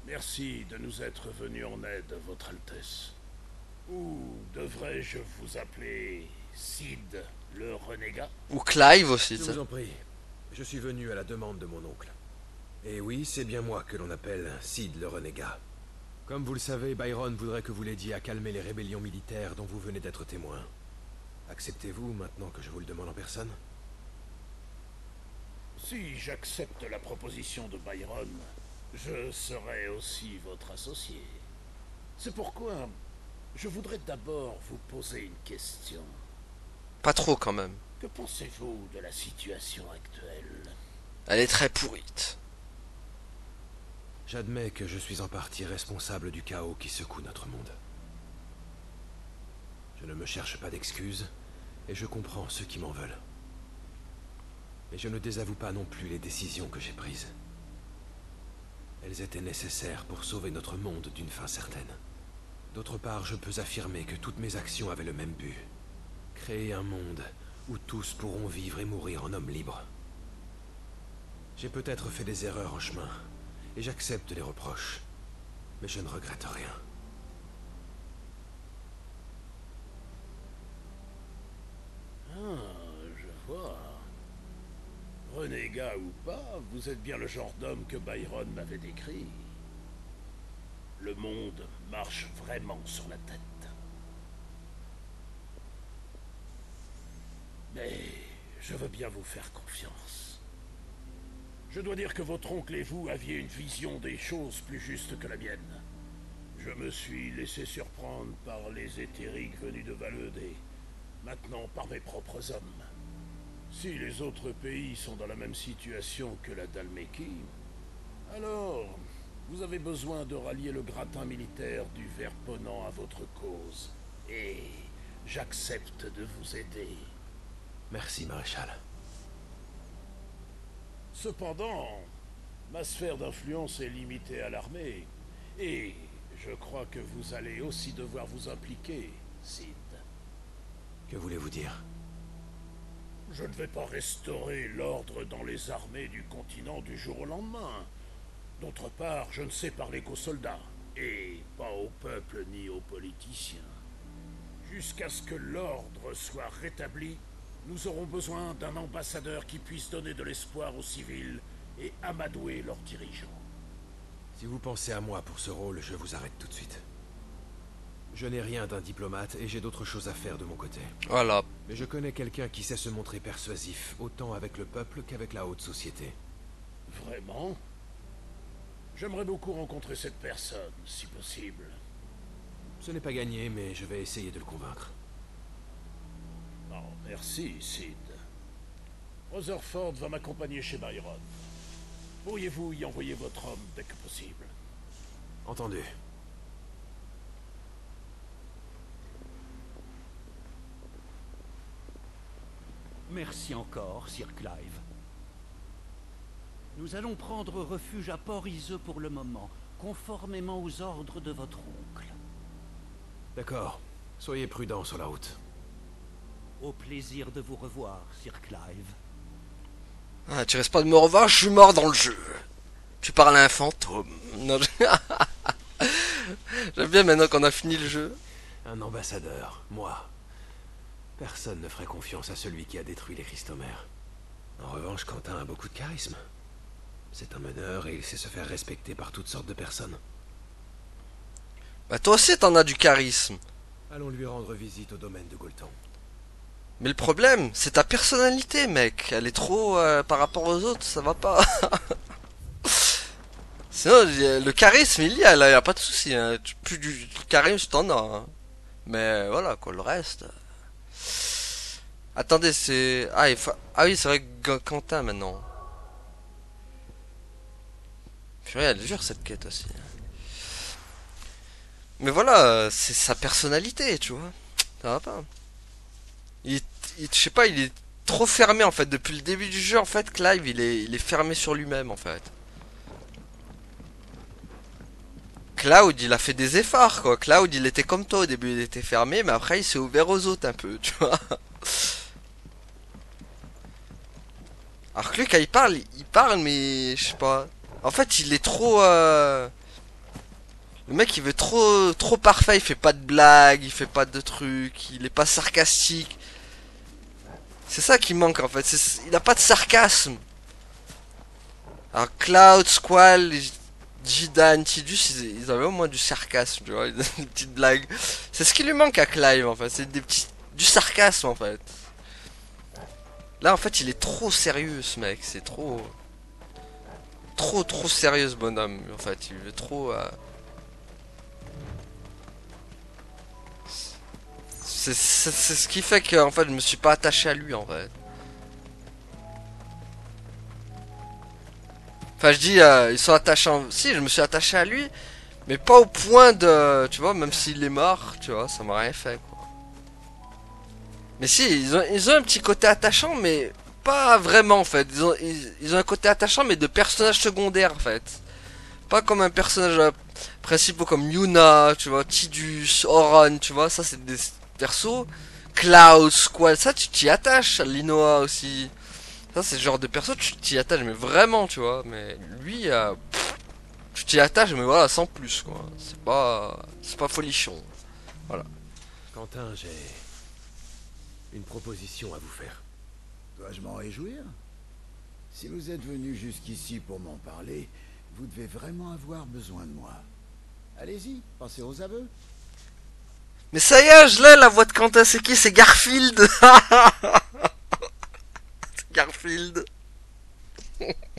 Merci de nous être venus en aide, Votre Altesse. Ou devrais-je vous appeler Sid le renégat? Ou Clive aussi, Je ça. vous en prie. Je suis venu à la demande de mon oncle. Et oui, c'est bien moi que l'on appelle Sid le renégat. Comme vous le savez, Byron voudrait que vous l'aidiez à calmer les rébellions militaires dont vous venez d'être témoin. Acceptez-vous maintenant que je vous le demande en personne? Si j'accepte la proposition de Byron, je serai aussi votre associé. C'est pourquoi je voudrais d'abord vous poser une question. Pas trop quand même. Que pensez-vous de la situation actuelle? Elle est très pourrite. J'admets que je suis en partie responsable du chaos qui secoue notre monde. Je ne me cherche pas d'excuses, et je comprends ceux qui m'en veulent. Mais je ne désavoue pas non plus les décisions que j'ai prises. Elles étaient nécessaires pour sauver notre monde d'une fin certaine. D'autre part, je peux affirmer que toutes mes actions avaient le même but. Créer un monde où tous pourront vivre et mourir en hommes libres. J'ai peut-être fait des erreurs en chemin, et j'accepte les reproches. Mais je ne regrette rien. Ah, je vois. Renégat ou pas, vous êtes bien le genre d'homme que Byron m'avait décrit. Le monde marche vraiment sur la tête. Mais je veux bien vous faire confiance. Je dois dire que votre oncle et vous aviez une vision des choses plus juste que la mienne. Je me suis laissé surprendre par les éthériques venus de Valeude et maintenant par mes propres hommes. Si les autres pays sont dans la même situation que la Dhalmékie, alors vous avez besoin de rallier le gratin militaire du Verponant à votre cause. Et j'accepte de vous aider. Merci, maréchal. Cependant, ma sphère d'influence est limitée à l'armée. Et je crois que vous allez aussi devoir vous impliquer, Sid. Que voulez-vous dire? Je ne vais pas restaurer l'ordre dans les armées du continent du jour au lendemain. D'autre part, je ne sais parler qu'aux soldats, et pas au peuple ni aux politiciens. Jusqu'à ce que l'ordre soit rétabli, nous aurons besoin d'un ambassadeur qui puisse donner de l'espoir aux civils et amadouer leurs dirigeants. Si vous pensez à moi pour ce rôle, je vous arrête tout de suite. Je n'ai rien d'un diplomate et j'ai d'autres choses à faire de mon côté. Voilà. Mais je connais quelqu'un qui sait se montrer persuasif, autant avec le peuple qu'avec la haute société. Vraiment? J'aimerais beaucoup rencontrer cette personne, si possible. Ce n'est pas gagné, mais je vais essayer de le convaincre. Non, merci, Sid. Rutherford va m'accompagner chez Byron. Pourriez-vous y envoyer votre homme dès que possible? Entendu. Merci encore, Sir Clive. Nous allons prendre refuge à Port-Iseux pour le moment, conformément aux ordres de votre oncle. D'accord. Soyez prudents sur la route. Au plaisir de vous revoir, Sir Clive. Ah, tu risques pas de me revoir, je suis mort dans le jeu. Tu parles à un fantôme. Non, j'aime bien maintenant qu'on a fini le jeu. Un ambassadeur, moi. Personne ne ferait confiance à celui qui a détruit les Christomères. En revanche, Quentin a beaucoup de charisme. C'est un meneur et il sait se faire respecter par toutes sortes de personnes. Bah toi aussi t'en as du charisme. Allons lui rendre visite au domaine de Golton. Mais le problème, c'est ta personnalité, mec. Elle est trop par rapport aux autres, ça va pas. Sinon, le charisme, il y a, là, y a pas de souci. Hein. Plus du charisme, t'en as. Hein. Mais voilà, quoi, le reste. Attendez, c'est... Ah, ah oui, c'est vrai que Quentin, maintenant. Purée, elle est dure, cette quête aussi. Mais voilà, c'est sa personnalité, tu vois. Ça va pas. Je sais pas, il est trop fermé, en fait. Depuis le début du jeu, en fait, Clive, il est fermé sur lui-même, en fait. Cloud, il a fait des efforts, quoi. Cloud, il était comme toi au début, il était fermé, mais après, il s'est ouvert aux autres un peu, tu vois. Alors que lui, quand il parle, mais je sais pas. En fait, il est trop. Le mec, il veut trop parfait. Il fait pas de blagues, il fait pas de trucs, il est pas sarcastique. C'est ça qui manque en fait. Il a pas de sarcasme. Alors Cloud, Squall, Jidan, Tidus, ils avaient au moins du sarcasme, tu vois, des petites blagues. C'est ce qui lui manque à Clive en fait. C'est du sarcasme en fait. Là en fait, il est trop sérieux ce mec. C'est trop sérieux ce bonhomme. En fait, il veut trop. C'est ce qui fait que en fait je me suis pas attaché à lui en fait. Enfin je dis ils sont attachants. Si je me suis attaché à lui, mais pas au point de, tu vois, même s'il est mort, tu vois, ça m'a rien fait quoi. Mais si ils ont un petit côté attachant, mais pas vraiment en fait. Ils ont un côté attachant mais de personnage secondaire en fait. Pas comme un personnage principal comme Yuna, tu vois, Tidus, Oran, tu vois, ça c'est des persos. Cloud, Squall, ça tu t'y attaches. Linoa aussi. Ça c'est le genre de perso, tu t'y attaches, mais vraiment, tu vois. Mais lui, tu t'y attaches, mais voilà, sans plus, quoi. C'est pas folichon. Voilà. Quentin, j'ai une proposition à vous faire. Dois-je m'en réjouir? Si vous êtes venu jusqu'ici pour m'en parler, vous devez vraiment avoir besoin de moi. Allez-y, passez aux aveux. Mais ça y est, je l'ai, la voix de Quentin, c'est qui? C'est Garfield. C'est Garfield.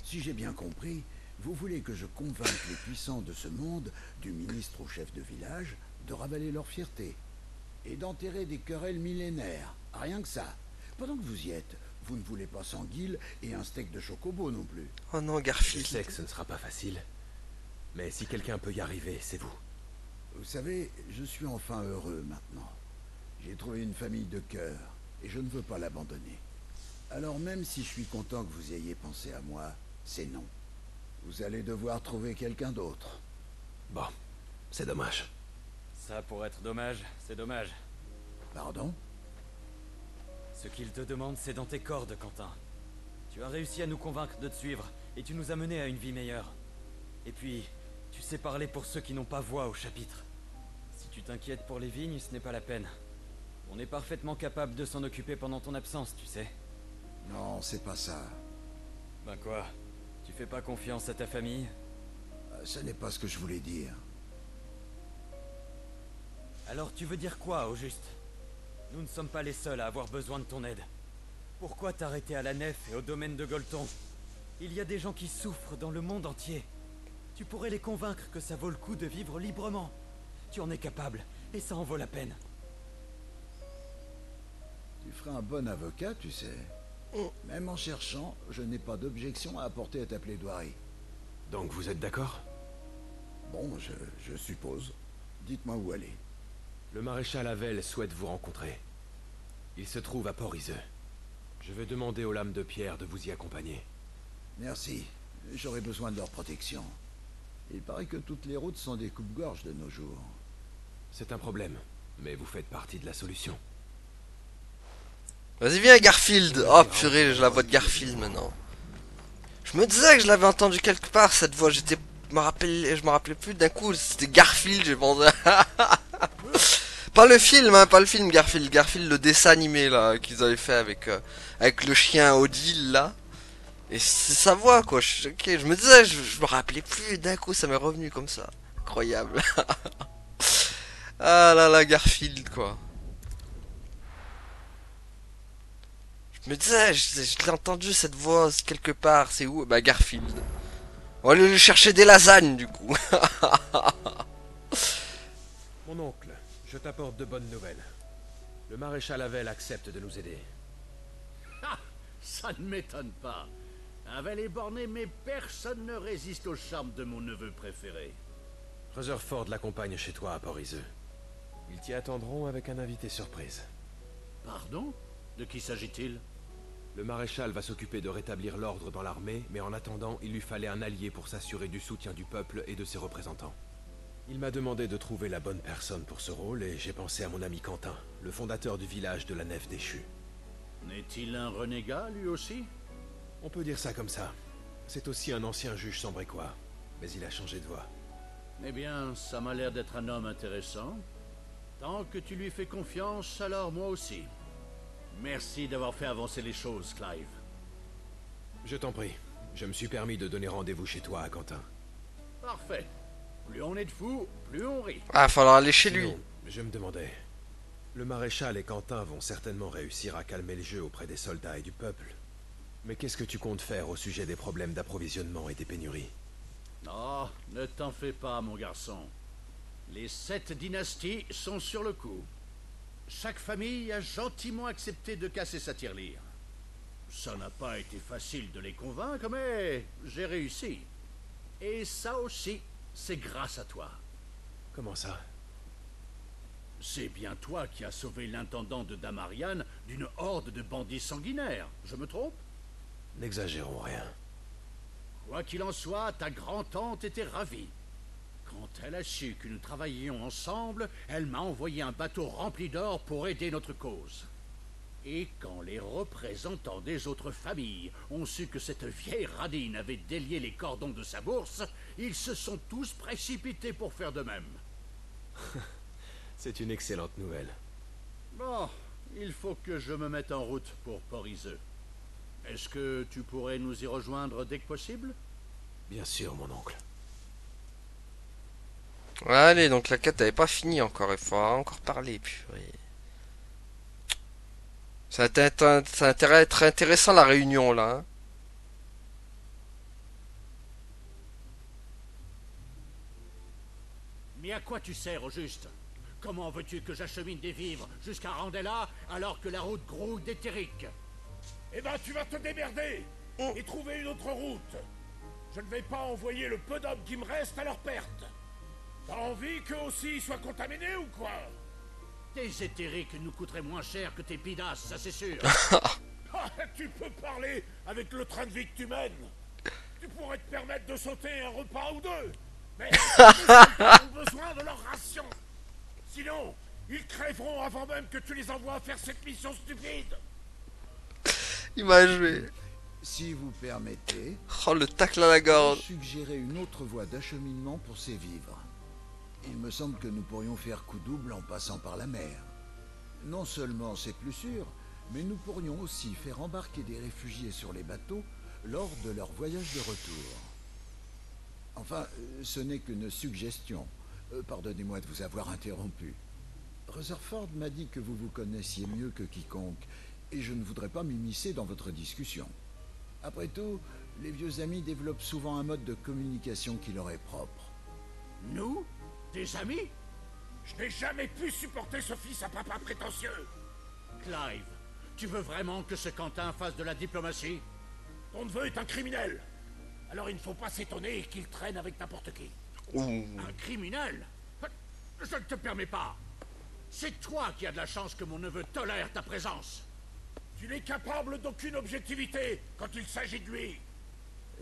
Si j'ai bien compris, vous voulez que je convainque les puissants de ce monde, du ministre au chef de village, de ravaler leur fierté et d'enterrer des querelles millénaires. Rien que ça. Pendant que vous y êtes, vous ne voulez pas sanguille et un steak de chocobo non plus. Oh non, Je Garfield. sais que ce ne sera pas facile, mais si quelqu'un peut y arriver, c'est vous. Vous savez, je suis enfin heureux maintenant. J'ai trouvé une famille de cœur et je ne veux pas l'abandonner. Alors même si je suis content que vous ayez pensé à moi, c'est non. Vous allez devoir trouver quelqu'un d'autre. Bon, c'est dommage. Ça, pour être dommage, c'est dommage. Pardon? Ce qu'il te demande, c'est dans tes cordes, Quentin. Tu as réussi à nous convaincre de te suivre, et tu nous as menés à une vie meilleure. Et puis, tu sais parler pour ceux qui n'ont pas voix au chapitre. Si tu t'inquiètes pour les vignes, ce n'est pas la peine. On est parfaitement capable de s'en occuper pendant ton absence, tu sais. Non, c'est pas ça. Ben quoi? Tu fais pas confiance à ta famille? Ce n'est pas ce que je voulais dire. Alors tu veux dire quoi, au juste? Nous ne sommes pas les seuls à avoir besoin de ton aide. Pourquoi t'arrêter à la nef et au domaine de Golton? Il y a des gens qui souffrent dans le monde entier. Tu pourrais les convaincre que ça vaut le coup de vivre librement. Tu en es capable, et ça en vaut la peine. Tu ferais un bon avocat, tu sais. Même en cherchant, je n'ai pas d'objection à apporter à ta plaidoirie. Donc vous êtes d'accord? Bon, je suppose. Dites-moi où aller. Le maréchal Havel souhaite vous rencontrer. Il se trouve à Port-Iseux. Je vais demander aux lames de pierre de vous y accompagner. Merci. J'aurai besoin de leur protection. Il paraît que toutes les routes sont des coupe-gorge de nos jours. C'est un problème, mais vous faites partie de la solution. Vas-y, viens, Garfield. Oh, purée, j'ai la voix de Garfield maintenant. Je me disais que je l'avais entendu quelque part, cette voix. Je me rappelais plus. D'un coup, c'était Garfield, j'ai pensé. Pas le film, hein, pas le film Garfield. Garfield, le dessin animé, là, qu'ils avaient fait avec le chien Odile, là. Et c'est sa voix, quoi. Je me disais, je me rappelais plus. D'un coup, ça m'est revenu comme ça. Incroyable. Ah là là, Garfield, quoi. Je me disais, je l'ai entendu cette voix quelque part. C'est où? Bah, Garfield. On va aller chercher des lasagnes, du coup. Mon oncle, je t'apporte de bonnes nouvelles. Le maréchal Havel accepte de nous aider. Ah, ça ne m'étonne pas. Havel est borné, mais personne ne résiste au charme de mon neveu préféré. Rutherford l'accompagne chez toi à Port-Iseux. Ils t'y attendront avec un invité surprise. Pardon? De qui s'agit-il? Le maréchal va s'occuper de rétablir l'ordre dans l'armée, mais en attendant, il lui fallait un allié pour s'assurer du soutien du peuple et de ses représentants. Il m'a demandé de trouver la bonne personne pour ce rôle, et j'ai pensé à mon ami Quentin, le fondateur du village de la Nef déchue. N'est-il un renégat, lui aussi? On peut dire ça comme ça. C'est aussi un ancien juge sambrécois, mais il a changé de voix. Eh bien, ça m'a l'air d'être un homme intéressant. Tant que tu lui fais confiance, alors moi aussi. Merci d'avoir fait avancer les choses, Clive. Je t'en prie. Je me suis permis de donner rendez-vous chez toi à Quentin. Parfait. Plus on est de fous, plus on rit. Ah, falloir aller chez lui. Sinon, je me demandais... Le maréchal et Quentin vont certainement réussir à calmer le jeu auprès des soldats et du peuple. Mais qu'est-ce que tu comptes faire au sujet des problèmes d'approvisionnement et des pénuries? Oh, ne t'en fais pas, mon garçon. Les 7 dynasties sont sur le coup. Chaque famille a gentiment accepté de casser sa tirelire. Ça n'a pas été facile de les convaincre, mais j'ai réussi. Et ça aussi, c'est grâce à toi. Comment ça? C'est bien toi qui as sauvé l'intendant de Damarian d'une horde de bandits sanguinaires, je me trompe? N'exagérons rien. Quoi qu'il en soit, ta grand-tante était ravie. Quand elle a su que nous travaillions ensemble, elle m'a envoyé un bateau rempli d'or pour aider notre cause. Et quand les représentants des autres familles ont su que cette vieille radine avait délié les cordons de sa bourse, ils se sont tous précipités pour faire de même. C'est une excellente nouvelle. Bon, il faut que je me mette en route pour Port-Iseux. Est-ce que tu pourrais nous y rejoindre dès que possible? Bien sûr, mon oncle. Allez, donc la quête n'avait pas fini encore, il faudra encore parler, purée. Ça a intérêt à être intéressant la réunion là. Hein. Mais à quoi tu sers au juste? Comment veux-tu que j'achemine des vivres jusqu'à Randella alors que la route grouille d'éthérique? Eh ben, tu vas te démerder et trouver une autre route. Je ne vais pas envoyer le peu d'hommes qui me restent à leur perte. T'as envie qu'eux aussi soient contaminés ou quoi? Tes éthériques nous coûteraient moins cher que tes pidasses, ça c'est sûr. Ah, tu peux parler avec le train de vie que tu mènes. Tu pourrais te permettre de sauter un repas ou deux. Mais ils ont besoin de leur ration. Sinon, ils crèveront avant même que tu les envoies faire cette mission stupide. Il m'a joué. Si vous permettez, Oh, le tacle à la gorge. je suggérer une autre voie d'acheminement pour ces vivres. Il me semble que nous pourrions faire coup double en passant par la mer. Non seulement c'est plus sûr, mais nous pourrions aussi faire embarquer des réfugiés sur les bateaux lors de leur voyage de retour. Enfin, ce n'est qu'une suggestion. Pardonnez-moi de vous avoir interrompu. Rutherford m'a dit que vous vous connaissiez mieux que quiconque, et je ne voudrais pas m'immiscer dans votre discussion. Après tout, les vieux amis développent souvent un mode de communication qui leur est propre. Nous? Des amis? Je n'ai jamais pu supporter ce fils à papa prétentieux. Clive, Tu veux vraiment que ce Quentin fasse de la diplomatie? Ton neveu est un criminel. Alors il ne faut pas s'étonner qu'il traîne avec n'importe qui. Un criminel? Je ne te permets pas. C'est toi qui as de la chance que mon neveu tolère ta présence. Tu n'es capable d'aucune objectivité quand il s'agit de lui.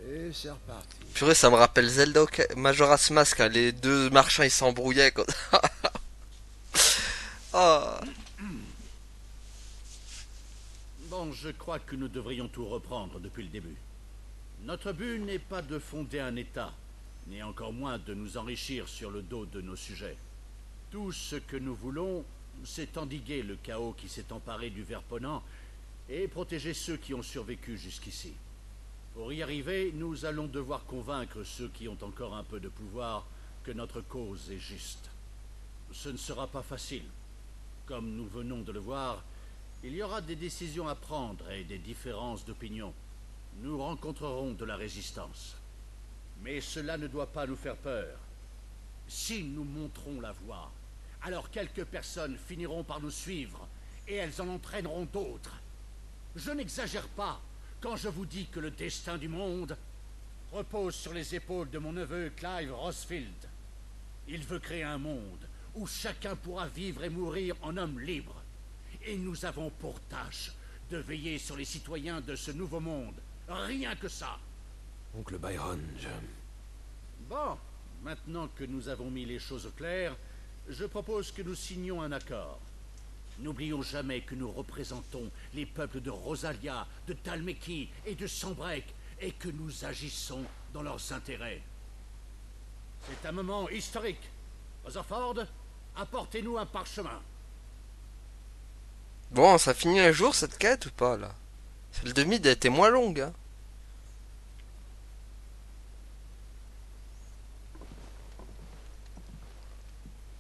Et c'est reparti. Purée, ça me rappelle Zelda Majora's Mask, hein, les deux marchands ils s'embrouillaient quoi. Ah. Bon, je crois que nous devrions tout reprendre depuis le début. Notre but n'est pas de fonder un État, ni encore moins de nous enrichir sur le dos de nos sujets. Tout ce que nous voulons, c'est endiguer le chaos qui s'est emparé du Verponant et protéger ceux qui ont survécu jusqu'ici. Pour y arriver, nous allons devoir convaincre ceux qui ont encore un peu de pouvoir que notre cause est juste. Ce ne sera pas facile. Comme nous venons de le voir, il y aura des décisions à prendre et des différences d'opinion. Nous rencontrerons de la résistance. Mais cela ne doit pas nous faire peur. Si nous montrons la voie, alors quelques personnes finiront par nous suivre et elles en entraîneront d'autres. Je n'exagère pas quand je vous dis que le destin du monde repose sur les épaules de mon neveu Clive Rosfield. Il veut créer un monde où chacun pourra vivre et mourir en homme libre. Et nous avons pour tâche de veiller sur les citoyens de ce nouveau monde. Rien que ça. Oncle Byron, Bon, maintenant que nous avons mis les choses au clair, je propose que nous signions un accord. N'oublions jamais que nous représentons les peuples de Rosalia, de Talmeki et de Sanbreque, et que nous agissons dans leurs intérêts. C'est un moment historique. Rutherford, apportez-nous un parchemin. Bon, ça finit un jour cette quête ou pas là? Celle de Mid a été moins longue, hein.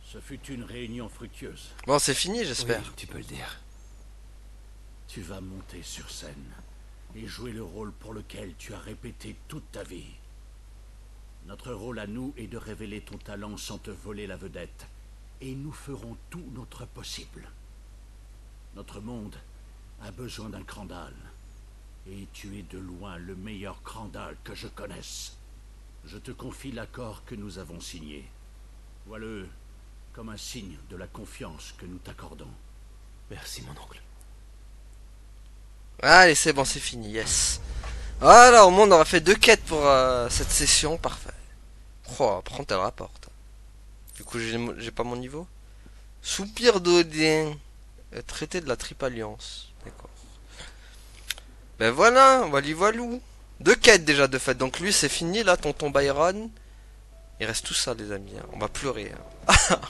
Ce fut une réunion fructueuse. Bon, c'est fini, j'espère. Oui, tu peux le dire. Tu vas monter sur scène et jouer le rôle pour lequel tu as répété toute ta vie. Notre rôle à nous est de révéler ton talent sans te voler la vedette. Et nous ferons tout notre possible. Notre monde a besoin d'un Crandall. Et tu es de loin le meilleur Crandall que je connaisse. Je te confie l'accord que nous avons signé. Vois-le comme un signe de la confiance que nous t'accordons. Merci, mon oncle. Allez, c'est bon, c'est fini, yes. Voilà, au moins on aura fait 2 quêtes pour cette session, parfait. Oh, par contre elle rapporte. Du coup j'ai pas mon niveau. Soupir d'Odin. Traité de la Triple Alliance. D'accord. Ben voilà, voilou. 2 quêtes déjà de fait, donc lui c'est fini là, tonton Byron. Il reste tout ça les amis, hein. On va pleurer. Hein.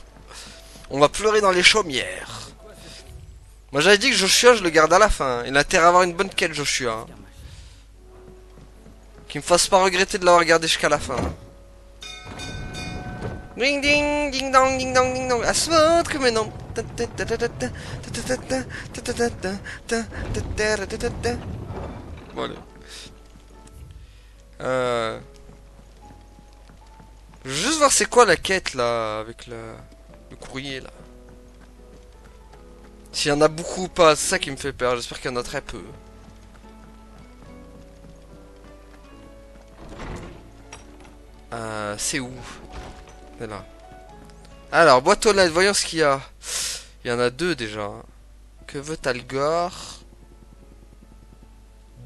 On va pleurer dans les chaumières. Moi j'avais dit que Joshua je le garde à la fin. Il a intérêt à avoir une bonne quête Joshua. Hein. Qu'il me fasse pas regretter de l'avoir gardé jusqu'à la fin. Ding ding ding dong ding dong ding dong. À ce monde que mais non. Voilà. Je veux juste voir c'est quoi la quête là avec le courrier là. S'il y en a beaucoup ou pas, c'est ça qui me fait peur. J'espère qu'il y en a très peu. C'est où? C'est là. Alors, boîte aux lettres, voyons ce qu'il y a. Il y en a 2 déjà. Que veut Algor?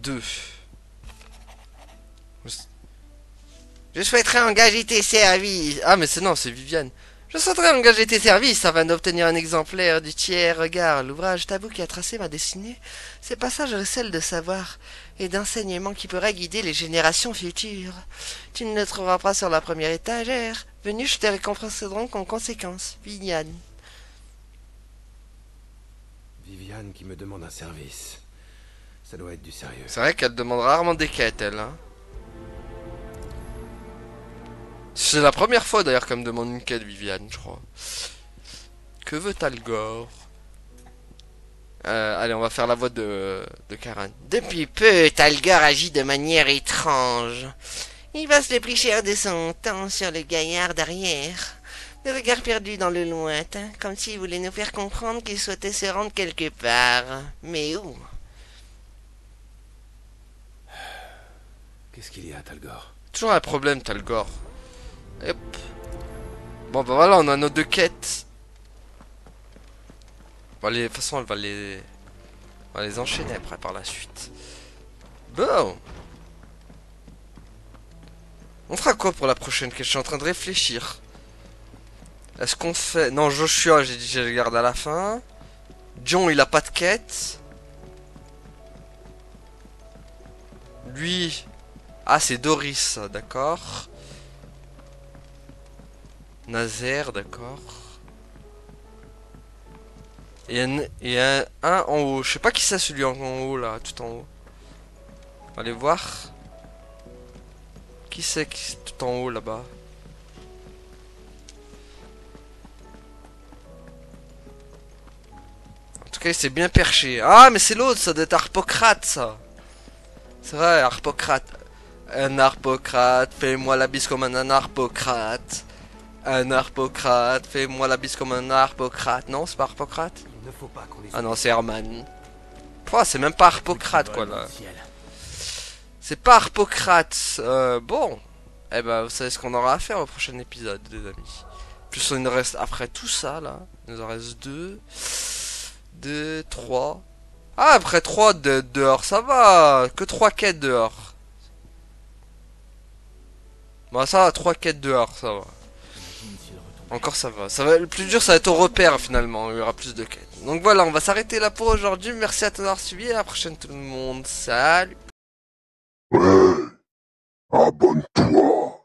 2. Je souhaiterais engager tes services. Ah, mais c'est non, c'est Viviane. Je souhaiterais engager tes services afin d'obtenir un exemplaire du tiers regard. L'ouvrage tabou qui a tracé ma destinée. Ces passages recèlent de savoir et d'enseignements qui pourraient guider les générations futures. Tu ne le trouveras pas sur la première étagère. Venu, je te récompenserons en conséquence. Viviane. Viviane qui me demande un service. Ça doit être du sérieux. C'est vrai qu'elle demande rarement des quêtes, elle. Hein. C'est la première fois d'ailleurs qu'elle me demande une quête, Viviane, je crois. Que veut Algor? Allez, on va faire la voix de Karen. Depuis peu, Talgor agit de manière étrange. Il va se déplicher de son temps sur le gaillard derrière. Le regard perdu dans le lointain, comme s'il voulait nous faire comprendre qu'il souhaitait se rendre quelque part. Mais où? Qu'est-ce qu'il y a, Talgor? Toujours un problème, Talgor. Hop. Bon, bah voilà, on a nos deux quêtes. Bon, de toute façon, on va les enchaîner après par la suite. Bon. On fera quoi pour la prochaine quête? Je suis en train de réfléchir. Est-ce qu'on fait... Non, Joshua, j'ai dit je le garde à la fin. John, il a pas de quête. Lui... Ah, c'est Doris, d'accord. Nazaire, d'accord. Et un en haut. Je sais pas qui c'est celui en haut, là, tout en haut. On va aller voir. Qui c'est qui est tout en haut, là-bas? En tout cas, il s'est bien perché. Ah, mais c'est l'autre, ça doit être Harpocrate, ça. C'est vrai, Harpocrate. Un Harpocrate, fais-moi la bise comme un Harpocrate. Un Harpocrate, fais-moi la bise comme un Harpocrate. Non, c'est pas Harpocrate? Il ne faut pas qu'on les... Ah non, c'est Herman. Oh, c'est même pas Harpocrate, quoi, là. C'est pas Harpocrate. Bon. Eh ben, vous savez ce qu'on aura à faire au prochain épisode, les amis. Plus, il nous reste, après tout ça, là, il nous en reste 2, 3. Ah, après 3 dehors, ça va. Que 3 quêtes dehors. Bon, ça va, 3 quêtes dehors, ça va. Encore ça va. Ça va. Le plus dur, ça va être au repère, finalement. Il y aura plus de quêtes. Donc voilà, on va s'arrêter là pour aujourd'hui. Merci à tous d'avoir suivi. À la prochaine, tout le monde. Salut. Ouais, abonne-toi.